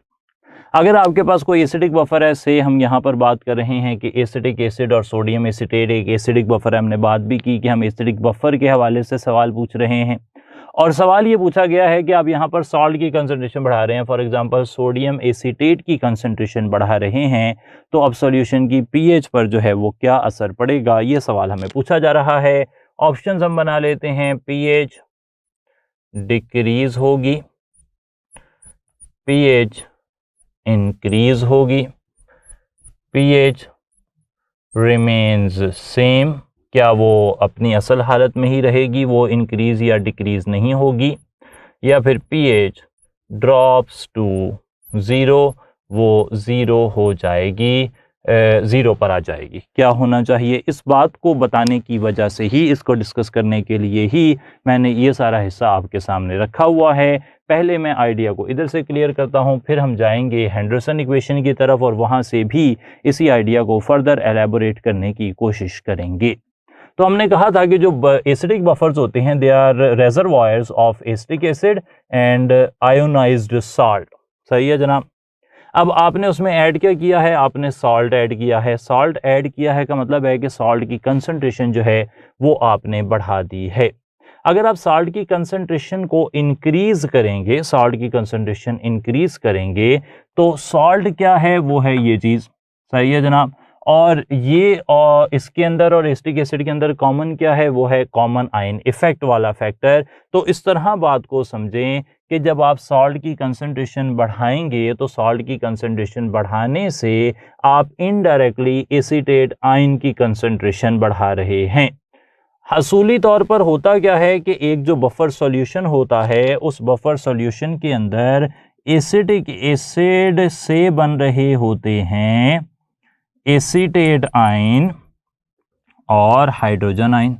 अगर आपके पास कोई एसिडिक बफर है, से हम यहाँ पर बात कर रहे हैं कि एसिटिक एसिड और सोडियम एसीटेट एक एसिडिक बफर है। हमने बात भी की कि हम एसिडिक बफर के हवाले से सवाल पूछ रहे हैं और सवाल ये पूछा गया है कि आप यहाँ पर सॉल्ट की कंसंट्रेशन बढ़ा रहे हैं, फॉर एग्जांपल सोडियम एसीटेट की कंसंट्रेशन बढ़ा रहे हैं, तो अब सॉल्यूशन की पीएच पर जो है वो क्या असर पड़ेगा, ये सवाल हमें पूछा जा रहा है। ऑप्शंस हम बना लेते हैं। पीएच डिक्रीज होगी, पीएच इंक्रीज होगी, पीएच रिमेन्स सेम, क्या वो अपनी असल हालत में ही रहेगी, वो इंक्रीज या डिक्रीज नहीं होगी, या फिर पीएच ड्रॉप्स टू ज़ीरो, वो ज़ीरो हो जाएगी, ज़ीरो पर आ जाएगी। क्या होना चाहिए, इस बात को बताने की वजह से ही, इसको डिस्कस करने के लिए ही मैंने ये सारा हिस्सा आपके सामने रखा हुआ है। पहले मैं आइडिया को इधर से क्लियर करता हूँ, फिर हम जाएंगे हेंडरसन इक्वेशन की तरफ और वहाँ से भी इसी आइडिया को फर्दर एलैबोरेट करने की कोशिश करेंगे। तो हमने कहा था कि जो एसिडिक बफर्स होते हैं they are reservoirs of acetic acid and ionised salt. सही है जनाब। अब आपने उसमें ऐड क्या किया है, आपने सॉल्ट ऐड किया है। सॉल्ट ऐड किया है का मतलब है कि सॉल्ट की कंसंट्रेशन जो है वो आपने बढ़ा दी है। अगर आप सॉल्ट की कंसंट्रेशन को इंक्रीज करेंगे, सॉल्ट की कंसंट्रेशन इंक्रीज करेंगे, तो सॉल्ट क्या है, वो है ये चीज़। सही है जनाब। और ये और इसके अंदर और एसिटिक एसिड के अंदर कॉमन क्या है, वो है कॉमन आयन इफेक्ट वाला फैक्टर। तो इस तरह बात को समझें कि जब आप सॉल्ट की कंसंट्रेशन बढ़ाएंगे तो सॉल्ट की कंसंट्रेशन बढ़ाने से आप इनडायरेक्टली एसीटेट आयन की कंसंट्रेशन बढ़ा रहे हैं। हसूली तौर पर होता क्या है कि एक जो बफर सॉल्यूशन होता है, उस बफर सॉल्यूशन के अंदर एसिटिक एसिड से बन रहे होते हैं एसीटेट आयन और हाइड्रोजन आयन,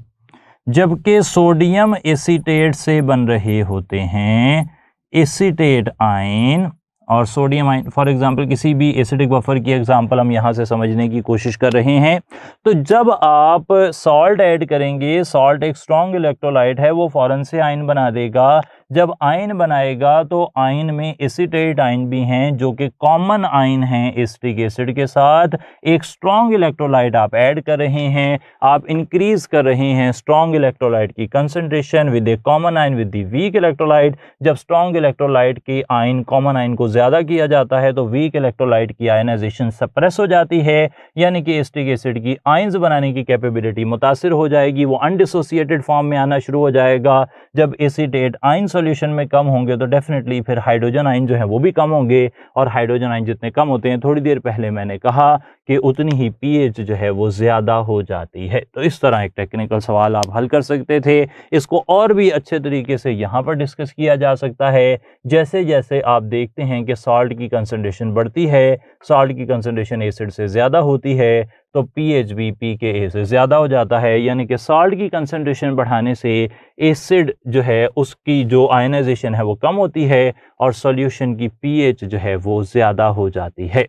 जबकि सोडियम एसीटेट से बन रहे होते हैं एसीटेट आयन और सोडियम आयन। फॉर एग्जांपल किसी भी एसिडिक बफर की एग्जांपल हम यहाँ से समझने की कोशिश कर रहे हैं। तो जब आप सॉल्ट ऐड करेंगे, सॉल्ट एक स्ट्रॉन्ग इलेक्ट्रोलाइट है, वो फौरन से आयन बना देगा। जब आयन बनाएगा तो आयन में एसीटेट आयन भी हैं जो कि कॉमन आयन हैं एसिटिक एसिड के साथ। एक स्ट्रॉन्ग इलेक्ट्रोलाइट आप ऐड कर रहे हैं, आप इंक्रीज कर रहे हैं स्ट्रॉन्ग इलेक्ट्रोलाइट की concentration with A common ion with the weak electrolyte. जब स्ट्रॉन्ग इलेक्ट्रोलाइट के आयन कॉमन आयन को ज़्यादा किया जाता है तो वीक इलेक्ट्रोलाइट की आयनाइजेशन सप्रेस हो जाती है, यानी कि एसिटिक एसिड की आयन्स बनाने की कैपेबिलिटी मुतासिर हो जाएगी, वो अनडिसोसिएटेड फॉर्म में आना शुरू हो जाएगा। जब एसीटेट आयन सॉल्यूशन में कम होंगे तो डेफिनेटली फिर हाइड्रोजन आयन जो है वो भी कम होंगे, और हाइड्रोजन आयन जितने कम होते हैं, थोड़ी देर पहले मैंने कहा कि उतनी ही पीएच जो है वो ज़्यादा हो जाती है। तो इस तरह एक टेक्निकल सवाल आप हल कर सकते थे। इसको और भी अच्छे तरीके से यहाँ पर डिस्कस किया जा सकता है। जैसे जैसे आप देखते हैं कि सॉल्ट की कंसंट्रेशन बढ़ती है, सॉल्ट की कंसंट्रेशन एसिड से ज़्यादा होती है, तो पीएच भी पी के ए से ज़्यादा हो जाता है, यानी कि सॉल्ट की कंसंट्रेशन बढ़ाने से एसिड जो है उसकी जो आयनाइजेशन है वो कम होती है और सॉल्यूशन की पीएच जो है वो ज़्यादा हो जाती है।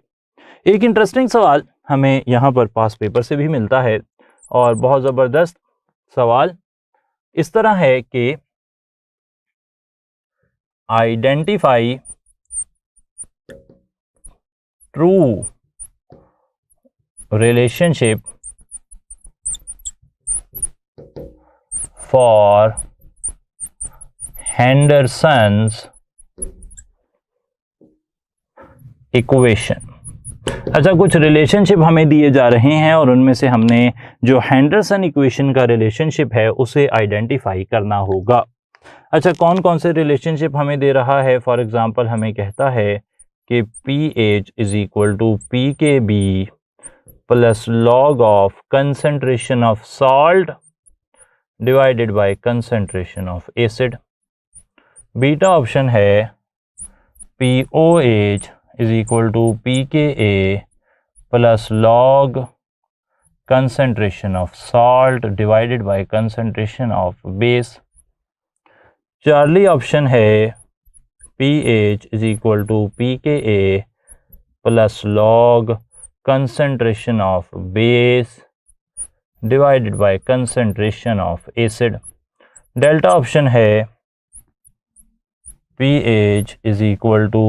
एक इंटरेस्टिंग सवाल हमें यहाँ पर पास पेपर से भी मिलता है और बहुत ज़बरदस्त सवाल इस तरह है कि identify true relationship for Henderson's equation. अच्छा, कुछ रिलेशनशिप हमें दिए जा रहे हैं और उनमें से हमने जो हैंडरसन इक्वेशन का रिलेशनशिप है उसे आइडेंटिफाई करना होगा। अच्छा, कौन कौन से रिलेशनशिप हमें दे रहा है? फॉर एग्जांपल हमें कहता है कि pH is equal to pKb plus log of concentration of salt divided by concentration of acid. Beta option है POH is equal to pKa plus log concentration of salt divided by concentration of base। Charlie option है pH is equal to pKa plus log concentration of base divided by concentration of acid। Delta option है pH is equal to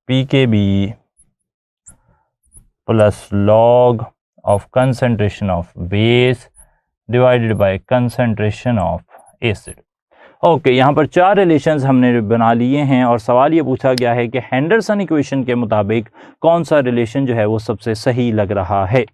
pKb plus log of concentration of base divided by concentration of acid। Okay, यहाँ पर चार रिलेशंस हमने बना लिए हैं और सवाल ये पूछा गया है कि हैंडरसन इक्वेशन के मुताबिक कौन सा रिलेशन जो है वो सबसे सही लग रहा है।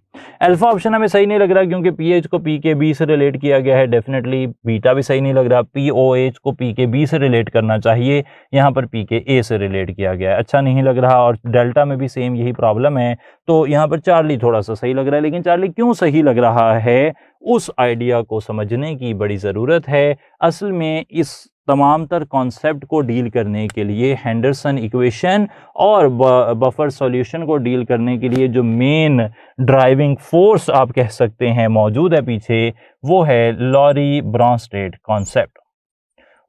अल्फा ऑप्शन हमें सही नहीं लग रहा क्योंकि पीएच को पीकेबी से रिलेट किया गया है। डेफिनेटली बीटा भी सही नहीं लग रहा, पीओएच को पीकेबी से रिलेट करना चाहिए, यहाँ पर पीकेए से रिलेट किया गया है, अच्छा नहीं लग रहा। और डेल्टा में भी सेम यही प्रॉब्लम है, तो यहाँ पर चार्ली थोड़ा सा सही लग रहा है। लेकिन चार्ली क्यों सही लग रहा है उस आइडिया को समझने की बड़ी ज़रूरत है। असल में इस तमाम तर कॉन्सेप्ट को डील करने के लिए हैंडरसन इक्वेशन और बफर सॉल्यूशन को डील करने के लिए जो मेन ड्राइविंग फोर्स आप कह सकते हैं मौजूद है पीछे, वो है लॉरी ब्रॉन्स्टेड कॉन्सेप्ट।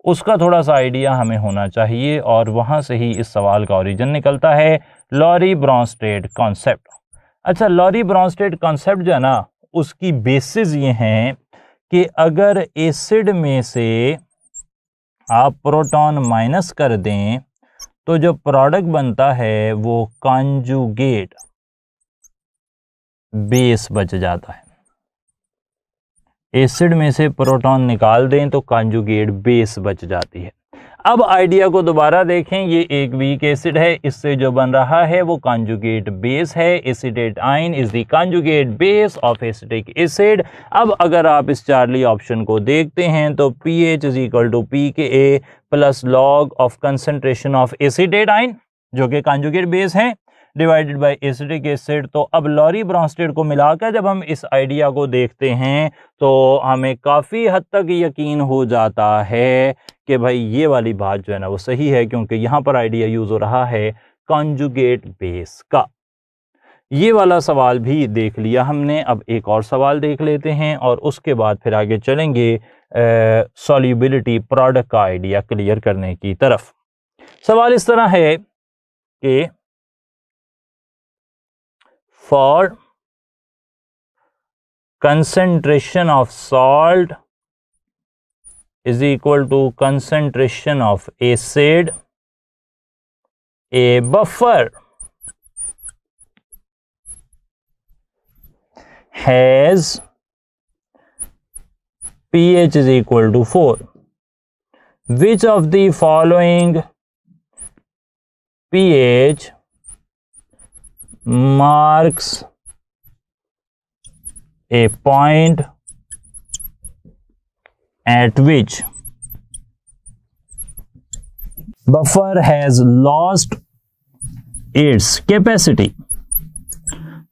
उसका थोड़ा सा आइडिया हमें होना चाहिए और वहाँ से ही इस सवाल का ओरिजिन निकलता है, लॉरी ब्रॉन्स्टेड कॉन्सेप्ट। अच्छा, लॉरी ब्रॉन्स्टेड कॉन्सेप्ट जो है ना, उसकी बेसिस ये हैं कि अगर एसिड में से आप प्रोटॉन माइनस कर दें तो जो प्रोडक्ट बनता है वो कॉन्जुगेट बेस बच जाता है। एसिड में से प्रोटॉन निकाल दें तो कॉन्जुगेट बेस बच जाती है। अब आइडिया को दोबारा देखें, ये एक वीक एसिड है, इससे जो बन रहा है वो कॉन्जुगेट बेस है। Acetate ion is the conjugate base of acetic acid. अब अगर आप इस चार्ली ऑप्शन को देखते हैं तो pH is equal to pKa plus log of concentration of acetate ion जो कि कॉन्जुगेट बेस है डिवाइडेड बाय एसिटिक एसिड। तो अब लॉरी ब्रॉन्स्टेड को मिलाकर जब हम इस आइडिया को देखते हैं तो हमें काफ़ी हद तक यकीन हो जाता है कि भाई ये वाली बात जो है ना वो सही है, क्योंकि यहाँ पर आइडिया यूज़ हो रहा है कॉन्जुगेट बेस का। ये वाला सवाल भी देख लिया हमने। अब एक और सवाल देख लेते हैं और उसके बाद फिर आगे चलेंगे सॉल्युबिलिटी प्रोडक्ट का आइडिया क्लियर करने की तरफ। सवाल इस तरह है कि for concentration of salt is equal to concentration of acid, a buffer has pH is equal to 4. Which of the following pH marks a point at which buffer has lost its capacity?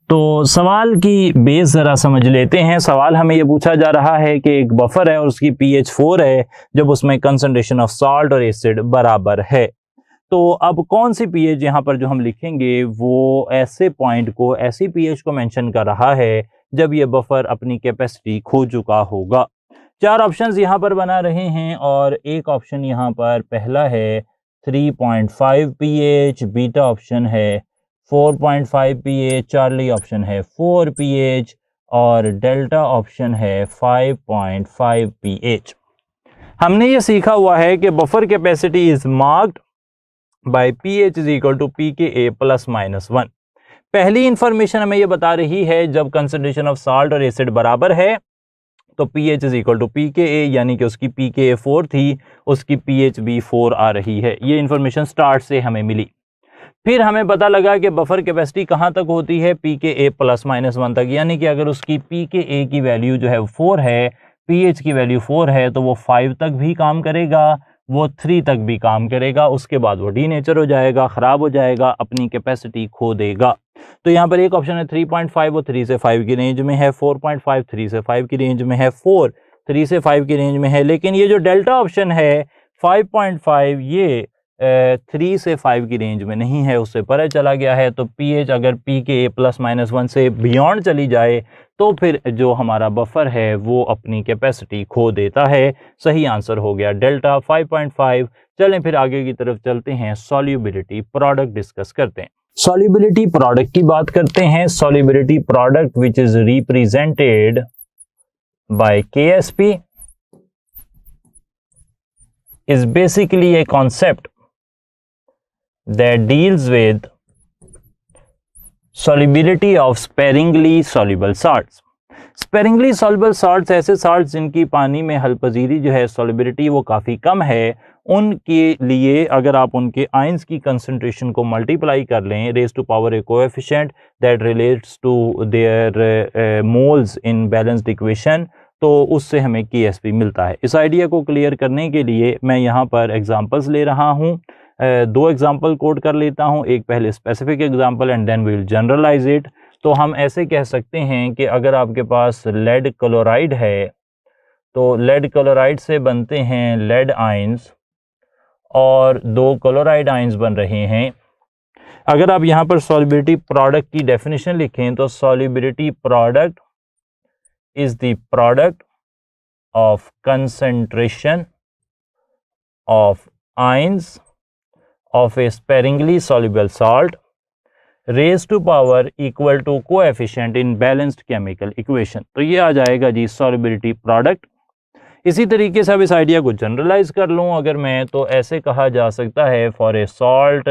तो सवाल की बेस ज़रा समझ लेते हैं। सवाल हमें ये पूछा जा रहा है कि एक बफर है और उसकी pH 4 है जब उसमें कंसंट्रेशन ऑफ सॉल्ट और एसिड बराबर है। तो अब कौन सी pH यहाँ पर जो हम लिखेंगे वो ऐसे पॉइंट को, ऐसी pH को मेंशन कर रहा है जब ये बफर अपनी कैपेसिटी खो चुका होगा। चार ऑप्शंस यहाँ पर बना रहे हैं और एक ऑप्शन यहाँ पर पहला है 3.5 pH, बीटा ऑप्शन है 4.5 pH, चार्ली ऑप्शन है 4 pH और डेल्टा ऑप्शन है 5.5 pH। हमने ये सीखा हुआ है कि buffer capacity is marked by pH is equal to pKa plus minus 1। पहली इंफॉर्मेशन हमें ये बता रही है जब कंसंट्रेशन ऑफ साल्ट और एसिड बराबर है तो pH is equal to pKa, यानी कि उसकी pKa 4 थी, उसकी pH भी 4 आ रही है। ये इंफॉर्मेशन स्टार्ट से हमें मिली। फिर हमें पता लगा कि बफर कैपेसिटी कहाँ तक होती है, pKa +-1 तक, यानी कि अगर उसकी pKa की वैल्यू जो है 4 है, pH की वैल्यू 4 है, तो वो 5 तक भी काम करेगा, वो 3 तक भी काम करेगा, उसके बाद वो डीनेचर हो जाएगा, ख़राब हो जाएगा, अपनी कैपेसिटी खो देगा। तो यहाँ पर एक ऑप्शन है 3.5, वो 3 से 5 की रेंज में है, 4.5 3 से 5 की रेंज में है, 4 3 से 5 की रेंज में है, लेकिन ये जो डेल्टा ऑप्शन है 5.5 ये 3 से 5 की रेंज में नहीं है, उससे परे चला गया है। तो pH अगर pKa +-1 से बियॉन्ड चली जाए तो फिर जो हमारा बफर है वो अपनी कैपेसिटी खो देता है। सही आंसर हो गया डेल्टा 5.5। चलें फिर आगे की तरफ चलते हैं, सॉल्युबिलिटी प्रोडक्ट डिस्कस करते हैं। सॉल्युबिलिटी प्रोडक्ट की बात करते हैं। Solubility product which is represented by KSP is basically a concept that deals with solubility of sparingly soluble salts. sparingly soluble salts ऐसे salts जिनकी पानी में हल पजीरी जो है solubility वो काफ़ी कम है, उनके लिए अगर आप उनके आयंस की कंसंट्रेशन को मल्टीप्लाई कर लें raise to power a coefficient that relates to their moles in balanced equation, तो उससे हमें KSP मिलता है। इस आइडिया को क्लियर करने के लिए मैं यहाँ पर एग्जांपल्स ले रहा हूँ, दो एग्जांपल कोट कर लेता हूँ, एक पहले specific example and then we will generalize it. तो हम ऐसे कह सकते हैं कि अगर आपके पास लेड क्लोराइड है तो लेड क्लोराइड से बनते हैं लेड आयंस और दो क्लोराइड आयंस बन रहे हैं। अगर आप यहाँ पर सॉल्युबिलिटी प्रोडक्ट की डेफिनेशन लिखें तो solubility product is the product of concentration of ions of a sparingly soluble salt raised to power equal to coefficient in balanced chemical equation। तो ये आ जाएगा जी solubility product। इसी तरीके से अब इस आइडिया को जनरलाइज कर लूँ अगर मैं, तो ऐसे कहा जा सकता है for a salt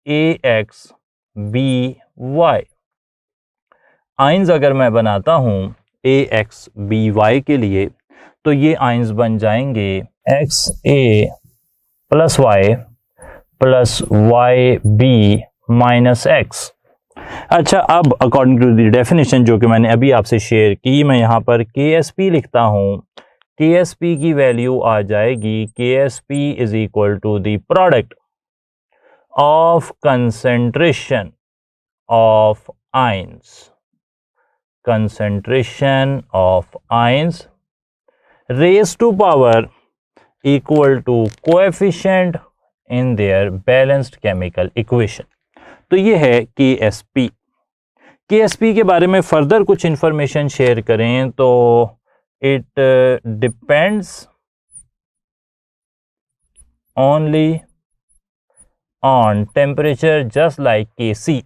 AXBY, ions अगर मैं बनाता हूँ AXBY के लिए तो ये आयंस बन जाएंगे XA + Y + YB - X। अच्छा, अब अकॉर्डिंग टू द डेफिनेशन जो कि मैंने अभी आपसे शेयर की, मैं यहाँ पर KSP लिखता हूँ। KSP की वैल्यू आ जाएगी KSP is equal to the product of concentration of ions, concentration of ions raised to power equal to coefficient in their balanced chemical equation। तो ये है KSP। KSP के बारे में फर्दर कुछ इंफॉर्मेशन शेयर करें तो it depends only on temperature just like Kc।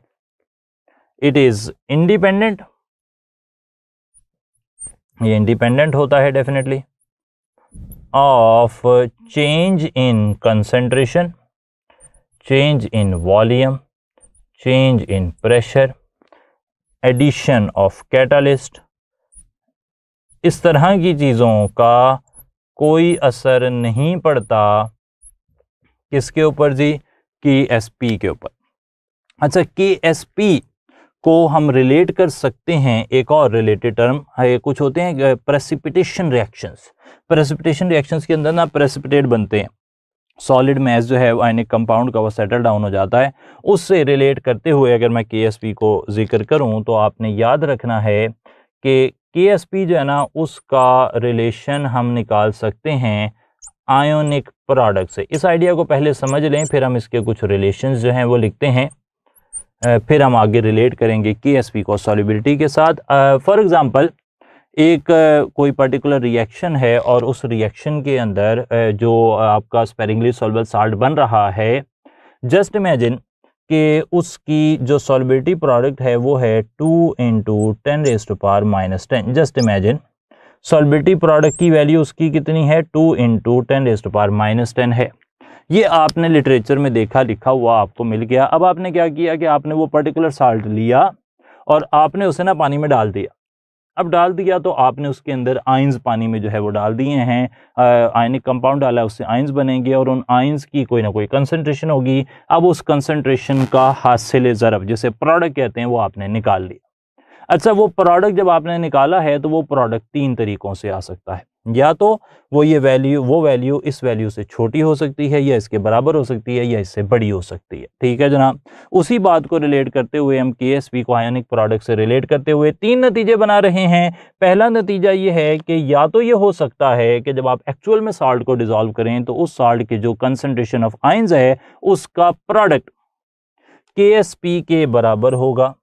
it is independent, ये इंडिपेंडेंट होता है definitely of change in concentration, change in volume, change in pressure, addition of catalyst. इस तरह की चीज़ों का कोई असर नहीं पड़ता किसके ऊपर जी, KSP के ऊपर। अच्छा, KSP को हम रिलेट कर सकते हैं, एक और रिलेटेड टर्म है, कुछ होते हैं प्रेसिपिटेशन रिएक्शंस। प्रेसिपिटेशन रिएक्शंस के अंदर ना प्रेसिपिटेट बनते हैं, सॉलिड मैस जो है आयनिक कंपाउंड का वो सेटल डाउन हो जाता है। उससे रिलेट करते हुए अगर मैं KSP को जिक्र करूं तो आपने याद रखना है कि KSP जो है ना उसका रिलेशन हम निकाल सकते हैं आयोनिक प्रोडक्ट से। इस आइडिया को पहले समझ लें, फिर हम इसके कुछ रिलेशंस जो हैं वो लिखते हैं, फिर हम आगे रिलेट करेंगे KSP को सॉल्युबिलिटी के साथ। फॉर एग्जांपल एक कोई पर्टिकुलर रिएक्शन है और उस रिएक्शन के अंदर जो आपका स्पेरिंगली सॉल्युबल साल्ट बन रहा है, जस्ट इमेजिन कि उसकी जो सॉल्युबिलिटी प्रोडक्ट है वो है 2 × 10⁻⁻10। जस्ट इमेजिन सॉल्युबिलिटी प्रोडक्ट की वैल्यू उसकी कितनी है, 2 × 10⁻⁻10 है। ये आपने लिटरेचर में देखा, लिखा हुआ आपको मिल गया। अब आपने क्या किया कि आपने वो पर्टिकुलर साल्ट लिया और आपने उसे ना पानी में डाल दिया। अब डाल दिया तो आपने उसके अंदर आयंस पानी में जो है वो डाल दिए हैं, आयनिक कंपाउंड डाला है, उससे आयंस बनेंगे और उन आयंस की कोई ना कोई कंसंट्रेशन होगी। अब उस कंसंट्रेशन का हासिल ज़रब, जिसे प्रोडक्ट कहते हैं, वो आपने निकाल लिया। अच्छा, वो प्रोडक्ट जब आपने निकाला है तो वो प्रोडक्ट 3 तरीक़ों से आ सकता है। या तो वो वैल्यू इस वैल्यू से छोटी हो सकती है, या इसके बराबर हो सकती है, या इससे बड़ी हो सकती है। ठीक है जनाब। उसी बात को रिलेट करते हुए हम KSP को आयनिक प्रोडक्ट से रिलेट करते हुए 3 नतीजे बना रहे हैं। पहला नतीजा ये है कि या तो ये हो सकता है कि जब आप एक्चुअल में साल्ट को डिसॉल्व करें तो उस साल्ट के जो कंसंट्रेशन ऑफ आयंस है उसका प्रोडक्ट KSP के बराबर होगा।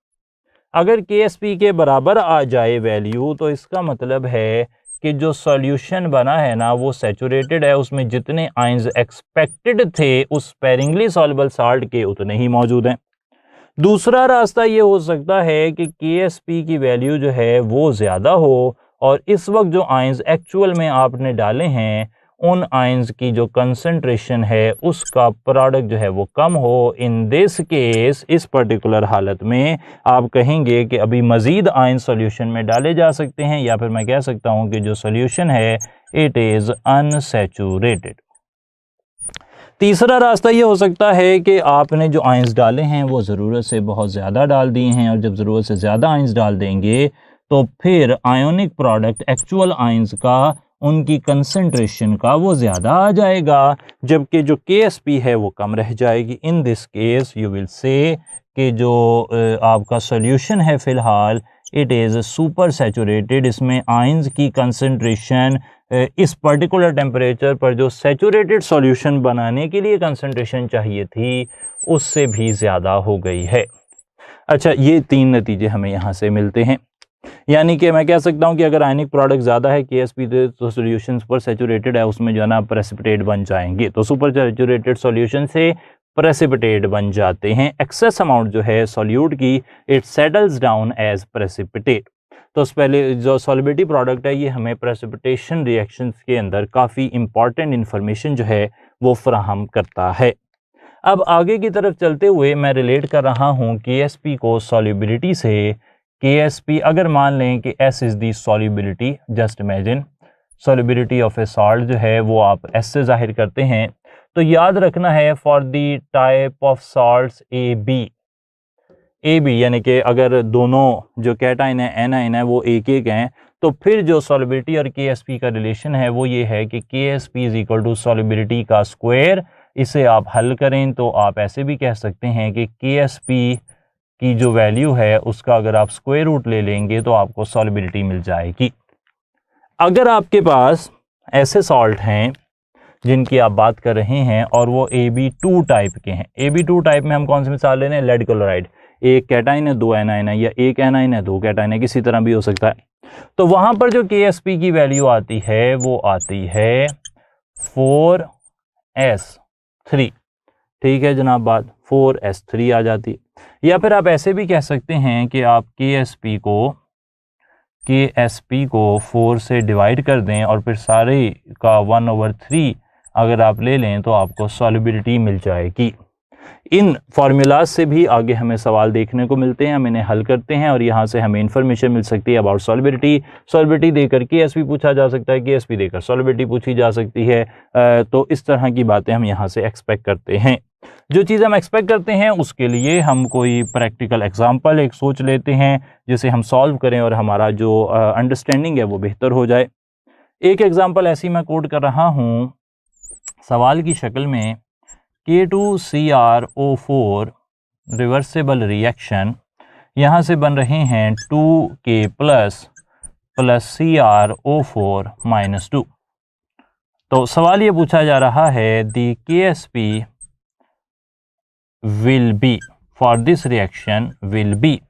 अगर KSP के बराबर आ जाए वैल्यू तो इसका मतलब है कि जो सॉल्यूशन बना है ना वो सैचुरेटेड है, उसमें जितने आयंस एक्सपेक्टेड थे उस स्पेरिंगली सॉल्युबल साल्ट के उतने ही मौजूद हैं। दूसरा रास्ता ये हो सकता है कि KSP की वैल्यू जो है वो ज़्यादा हो और इस वक्त जो आयंस एक्चुअल में आपने डाले हैं उन आयंस की जो कंसंट्रेशन है उसका प्रोडक्ट जो है वो कम हो। इन दिस केस, इस पर्टिकुलर हालत में आप कहेंगे कि अभी मज़ीद आयन सॉल्यूशन में डाले जा सकते हैं, या फिर मैं कह सकता हूं कि जो सॉल्यूशन है इट इज़ अनसैचुरेटेड। तीसरा रास्ता ये हो सकता है कि आपने जो आयंस डाले हैं वो ज़रूरत से बहुत ज़्यादा डाल दिए हैं, और जब ज़रूरत से ज़्यादा आयंस डाल देंगे तो फिर आयोनिक प्रोडक्ट एक्चुअल आयंस का, उनकी कंसंट्रेशन का वो ज़्यादा आ जाएगा, जबकि जो KSP है वो कम रह जाएगी। In this case you will say कि जो आपका सॉल्यूशन है फ़िलहाल इट इज़ सुपर सैचुरेटेड। इसमें आयंस की कंसंट्रेशन इस पर्टिकुलर टेम्परेचर पर जो सैचुरेटेड सॉल्यूशन बनाने के लिए कंसंट्रेशन चाहिए थी उससे भी ज़्यादा हो गई है। अच्छा, ये 3 नतीजे हमें यहाँ से मिलते हैं। यानी कि मैं कह सकता हूँ कि अगर आयनिक प्रोडक्ट ज़्यादा है KSP तो सॉल्यूशन सुपर सैचुरेटेड है, उसमें जो है ना प्रेसिपिटेट बन जाएंगे, तो सुपर सैचुरेटेड सॉल्यूशन से प्रेसिपिटेट बन जाते हैं। एक्सेस अमाउंट जो है सॉल्यूट की it settles down as precipitate. तो पहले जो सॉल्युबिलिटी प्रोडक्ट है ये हमें प्रेसिपिटेशन रिएक्शंस के अंदर काफ़ी इंपॉर्टेंट इंफॉर्मेशन जो है वो फराहम करता है। अब आगे की तरफ चलते हुए मैं रिलेट कर रहा हूँ KSP को सॉल्युबिलिटी से। KSP अगर मान लें कि S is the solubility, just imagine solubility of A salt जो है वो आप S से जाहिर करते हैं, तो याद रखना है for the type of salts AB यानी कि अगर दोनों जो कैटाइन है एनाइन है वो एक एक हैं, तो फिर जो सॉल्युबिलिटी और KSP का रिलेशन है वो ये है कि KSP is equal to solubility का स्क्वायर। इसे आप हल करें तो आप ऐसे भी कह सकते हैं कि KSP की जो वैल्यू है उसका अगर आप स्क्वायर रूट ले लेंगे तो आपको सॉल्युबिलिटी मिल जाएगी। अगर आपके पास ऐसे सॉल्ट हैं जिनकी आप बात कर रहे हैं और वो AB2 टाइप के हैं, AB2 टाइप में हम कौन सी मिसाल ले रहे हैं, लेड क्लोराइड, एक कैटाइन है 2 एनाइन है, या एक एनाइन है 2 कैटाइन है, किसी तरह भी हो सकता है। तो वहां पर जो KSP की वैल्यू आती है वो आती है 4S3। ठीक है जनाब, बात 4S3 आ जाती है। या फिर आप ऐसे भी कह सकते हैं कि आप KSP को 4 से डिवाइड कर दें और फिर सारे का 1/3 अगर आप ले लें तो आपको सॉल्युबिलिटी मिल जाएगी। इन फार्मूलाज से भी आगे हमें सवाल देखने को मिलते हैं, हम इन्हें हल करते हैं और यहाँ से हमें इन्फॉर्मेशन मिल सकती है अबाउट सॉल्युबिलिटी देकर KSP पूछा जा सकता है, KSP देकर सॉल्युबिलिटी पूछी जा सकती है। तो इस तरह की बातें हम यहाँ से एक्सपेक्ट करते हैं। जो चीज़ हम एक्सपेक्ट करते हैं उसके लिए हम कोई प्रैक्टिकल एग्जाम्पल एक सोच लेते हैं जिसे हम सॉल्व करें और हमारा जो अंडरस्टैंडिंग है वो बेहतर हो जाए। एक एग्जाम्पल ऐसी मैं कोड कर रहा हूँ सवाल की शक्ल में, K2CrO4 रिवर्सिबल रिएक्शन, यहाँ से बन रहे हैं 2K प्लस CrO4 -2। तो सवाल ये पूछा जा रहा है दी KSP will be for this reaction will be.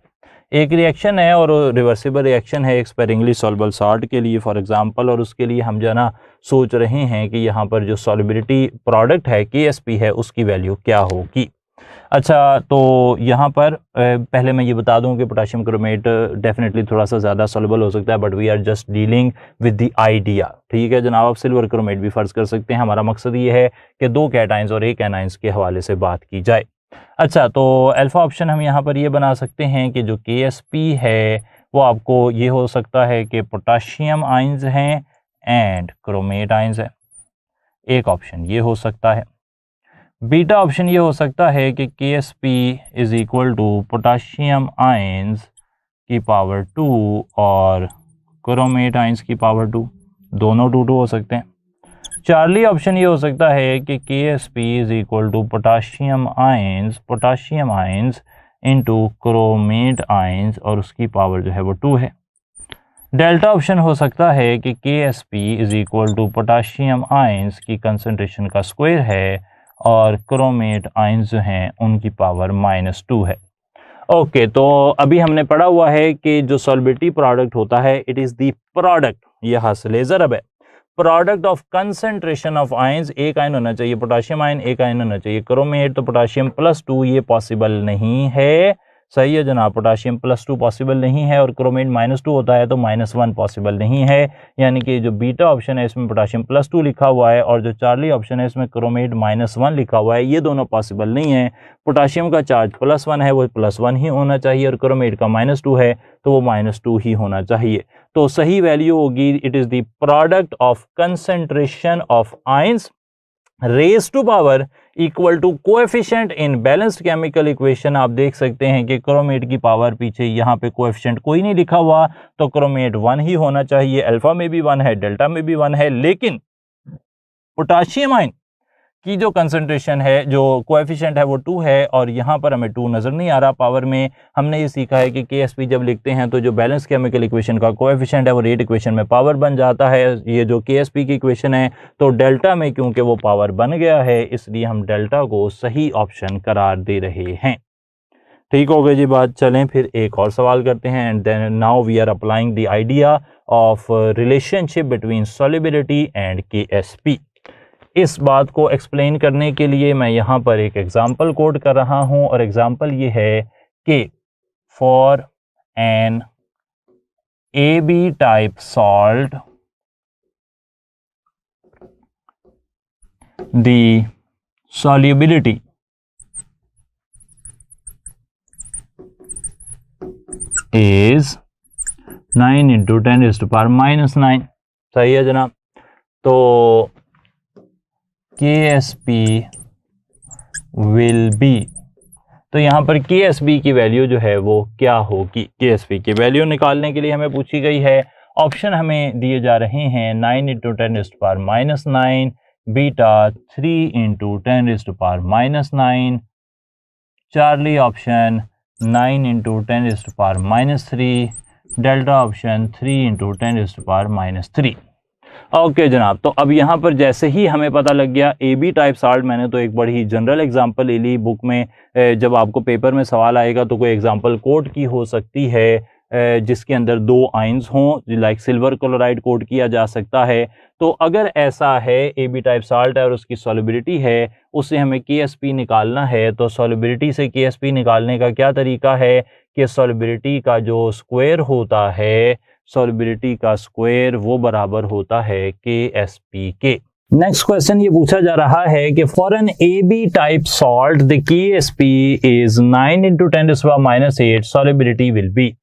एक रिएक्शन है और रिवर्सिबल रिएक्शन है एक स्पेरिंगली सॉल्युबल सॉल्ट के लिए फॉर एग्जांपल, और उसके लिए हम जो है ना सोच रहे हैं कि यहाँ पर जो सॉल्युबिलिटी प्रोडक्ट है KSP है उसकी वैल्यू क्या होगी। अच्छा, तो यहाँ पर पहले मैं ये बता दूं कि पोटाशियम क्रोमेट डेफिनेटली थोड़ा सा ज़्यादा सॉल्युबल हो सकता है, but we are just dealing with the idea. ठीक है जनाब, आप सिल्वर क्रोमेट भी फ़र्ज़ कर सकते हैं। हमारा मकसद ये है कि 2 कैटाइंस और 1 एनाइंस के हवाले से बात की जाए। अच्छा, तो अल्फ़ा ऑप्शन हम यहाँ पर ये बना सकते हैं कि जो KSP है वो आपको ये हो सकता है कि पोटाशियम आइंस हैं एंड क्रोमेट आइंस है। एक ऑप्शन ये हो सकता है। बीटा ऑप्शन ये हो सकता है कि KSP is equal to potassium ions की पावर 2 और क्रोमेट आयंस की पावर 2, दोनों 2 हो सकते हैं। चार्ली ऑप्शन ये हो सकता है कि KSP is equal to potassium ions into chromate ions और उसकी पावर जो है वो 2 है। डेल्टा ऑप्शन हो सकता है कि KSP is equal to potassium ions की कंसंट्रेशन का स्क्वायर है और क्रोमेट आयंस जो हैं उनकी पावर -2 है। ओके, तो अभी हमने पढ़ा हुआ है कि जो सॉल्बिलिटी प्रोडक्ट होता है इट इज़ द प्रोडक्ट, ये हासिल ज़रब है, product of concentration of ions. एक आयन होना चाहिए पोटाशियम आयन, एक आयन होना चाहिए क्रोमेट, तो पोटाशियम +2 ये पॉसिबल नहीं है। सही है जनाब, पोटाशियम +2 पॉसिबल नहीं है और क्रोमेट -2 होता है तो -1 पॉसिबल नहीं है। यानी कि जो बीटा ऑप्शन है इसमें पोटाशियम +2 लिखा हुआ है और जो चार्ली ऑप्शन है इसमें क्रोमेट -1 लिखा हुआ है, ये दोनों पॉसिबल नहीं है। पोटाशियम का चार्ज +1 है, वो +1 ही होना चाहिए और क्रोमेट का -2 है तो वो -2 ही होना चाहिए। तो सही वैल्यू होगी it is the product of concentration of ions raise to power equal to coefficient in balanced chemical equation. आप देख सकते हैं कि क्रोमेट की पावर पीछे यहाँ पे कोएफिशिएंट कोई नहीं लिखा हुआ, तो क्रोमेट 1 ही होना चाहिए। अल्फा में भी 1 है, डेल्टा में भी 1 है, लेकिन पोटाशियम आयन की जो कंसंट्रेशन है, जो कोएफिशिएंट है वो 2 है और यहाँ पर हमें 2 नज़र नहीं आ रहा पावर में। हमने ये सीखा है कि KSP जब लिखते हैं तो जो बैलेंस केमिकल इक्वेशन का कोएफिशिएंट है वो रेट इक्वेशन में पावर बन जाता है। ये जो KSP की इक्वेशन है तो डेल्टा में क्योंकि वो पावर बन गया है इसलिए हम डेल्टा को सही ऑप्शन करार दे रहे हैं। ठीक हो गई जी बात। चलें फिर एक और सवाल करते हैं and then now we are applying the idea of relationship between solubility and KSP। इस बात को एक्सप्लेन करने के लिए मैं यहाँ पर एक एग्जाम्पल कोड कर रहा हूँ और एग्जाम्पल ये है कि for an AB type salt the solubility is 9 into 10 raised to power -9। सही है जनाब। तो KSP will be, तो यहाँ पर KSP की वैल्यू जो है वो क्या होगी। KSP की वैल्यू निकालने के लिए हमें पूछी गई है। ऑप्शन हमें दिए जा रहे हैं 9 into 10 raised to power -9, beta 3 into 10 raised to power -9, Charlie option 9 into 10 raised to power -3, delta option 3 into 10 raised to power -3। Okay जनाब, तो अब यहाँ पर जैसे ही हमें पता लग गया AB टाइप साल्ट, मैंने तो एक बड़ी ही जनरल एग्जांपल ले ली। बुक में जब आपको पेपर में सवाल आएगा तो कोई एग्जांपल कोड की हो सकती है जिसके अंदर 2 आयंस हों, लाइक सिल्वर क्लोराइड कोड किया जा सकता है। तो अगर ऐसा है AB टाइप साल्ट है और उसकी सॉल्युबिलिटी है, उससे हमें KSP निकालना है, तो सॉल्युबिलिटी से KSP निकालने का क्या तरीका है कि सॉल्युबिलिटी का जो स्क्वायर होता है, सॉल्युबिलिटी का स्क्वायर वो बराबर होता है KSP के। नेक्स्ट क्वेश्चन ये पूछा जा रहा है कि for an AB type salt the KSP is 9 into 10⁻⁸, solubility will be.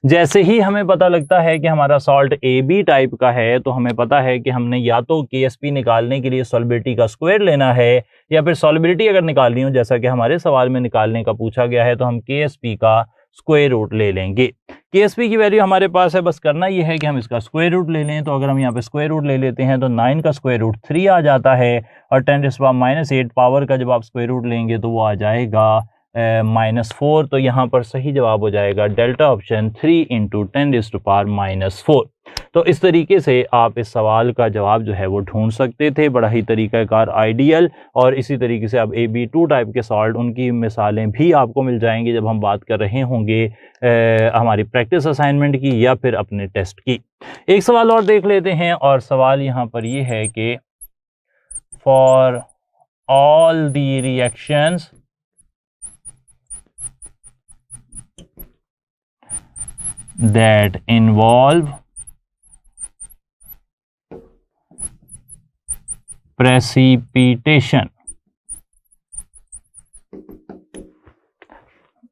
जैसे ही हमें पता लगता है कि हमारा सॉल्ट AB टाइप का है तो हमें पता है कि हमने या तो KSP निकालने के लिए सॉल्युबिलिटी का स्क्वायर लेना है या फिर सॉल्युबिलिटी अगर निकालनी हो, जैसा कि हमारे सवाल में निकालने का पूछा गया है, तो हम KSP का स्क्वायर रूट ले लेंगे। KSP की वैल्यू हमारे पास है, बस करना ये है कि हम इसका स्क्वायर रूट ले लें। तो अगर हम यहाँ पे स्क्वायर रूट ले लेते हैं तो 9 का स्क्वायर रूट 3 आ जाता है और 10⁻⁸ पावर का जब आप स्क्वायर रूट लेंगे तो वो आ जाएगा -4। तो यहाँ पर सही जवाब हो जाएगा डेल्टा ऑप्शन 3 into 10⁻⁻4। तो इस तरीके से आप इस सवाल का जवाब जो है वो ढूंढ सकते थे, बड़ा ही तरीक़ाकार आइडियल। और इसी तरीके से अब AB2 टाइप के सॉल्ट, उनकी मिसालें भी आपको मिल जाएंगी जब हम बात कर रहे होंगे हमारी प्रैक्टिस असाइनमेंट की या फिर अपने टेस्ट की। एक सवाल और देख लेते हैं और सवाल यहाँ पर ये है कि for all the reactions that involve precipitation.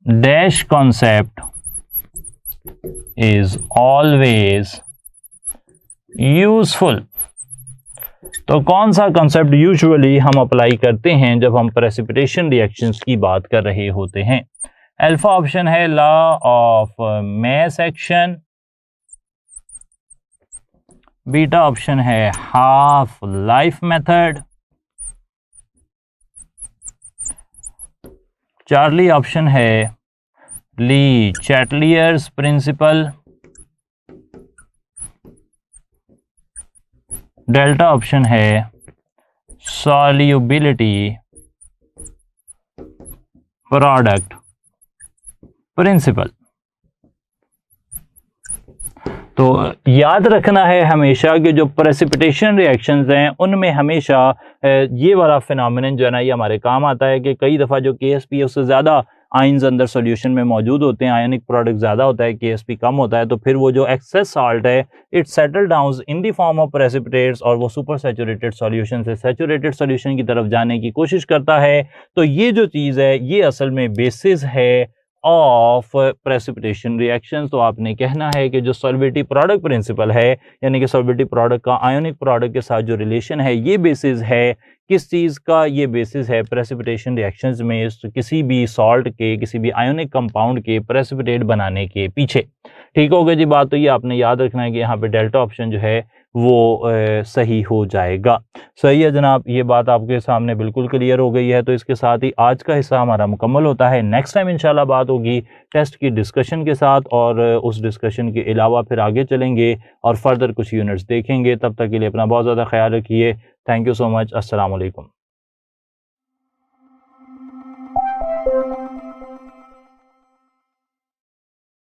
Dash concept is always useful. तो कौन सा कंसेप्ट यूजुअली हम अप्लाई करते हैं जब हम प्रेसिपिटेशन रिएक्शंस की बात कर रहे होते हैं? अल्फा ऑप्शन है law of mass action, beta option है half life method, Charlie option है Le Chatelier's principle, delta option है सॉल्युबिलिटी प्रोडक्ट प्रिंसिपल। तो याद रखना है हमेशा कि जो प्रेसिपिटेशन रिएक्शंस हैं उनमें हमेशा ये वाला फिनोमेनन जो है ना ये हमारे काम आता है कि कई दफ़ा जो KSP है उससे ज़्यादा आयंस अंदर सॉल्यूशन में मौजूद होते हैं, आयनिक प्रोडक्ट ज़्यादा होता है, KSP कम होता है, तो फिर वो जो एक्सेस साल्ट है it settle down in the form of precipitates और वो सुपर सैचुरेटेड सॉल्यूशन से सैचुरेटेड सॉल्यूशन की तरफ जाने की कोशिश करता है। तो ये जो चीज़ है ये असल में बेसिस है ऑफ प्रेसिपिटेशन रिएक्शन। तो आपने कहना है कि जो सॉल्युबिलिटी प्रोडक्ट प्रिंसिपल है यानी कि सॉल्युबिलिटी प्रोडक्ट का आयोनिक प्रोडक्ट के साथ जो रिलेशन है ये बेसिस है किस चीज़ का? ये बेसिस है प्रेसिपिटेशन रिएक्शंस में किसी भी सॉल्ट के किसी भी आयोनिक कंपाउंड के प्रेसिपिटेट बनाने के पीछे। ठीक हो गया जी बात। तो ये आपने याद रखना है कि यहाँ पे डेल्टा ऑप्शन जो है वो सही हो जाएगा। सही है जनाब, ये बात आपके सामने बिल्कुल क्लियर हो गई है। तो इसके साथ ही आज का हिस्सा हमारा मुकम्मल होता है। नेक्स्ट टाइम इंशाल्लाह बात होगी टेस्ट की डिस्कशन के साथ और उस डिस्कशन के अलावा फिर आगे चलेंगे और फर्दर कुछ यूनिट्स देखेंगे। तब तक के लिए अपना बहुत ज़्यादा ख्याल रखिए। Thank you so much. अस्सलाम वालेकुम।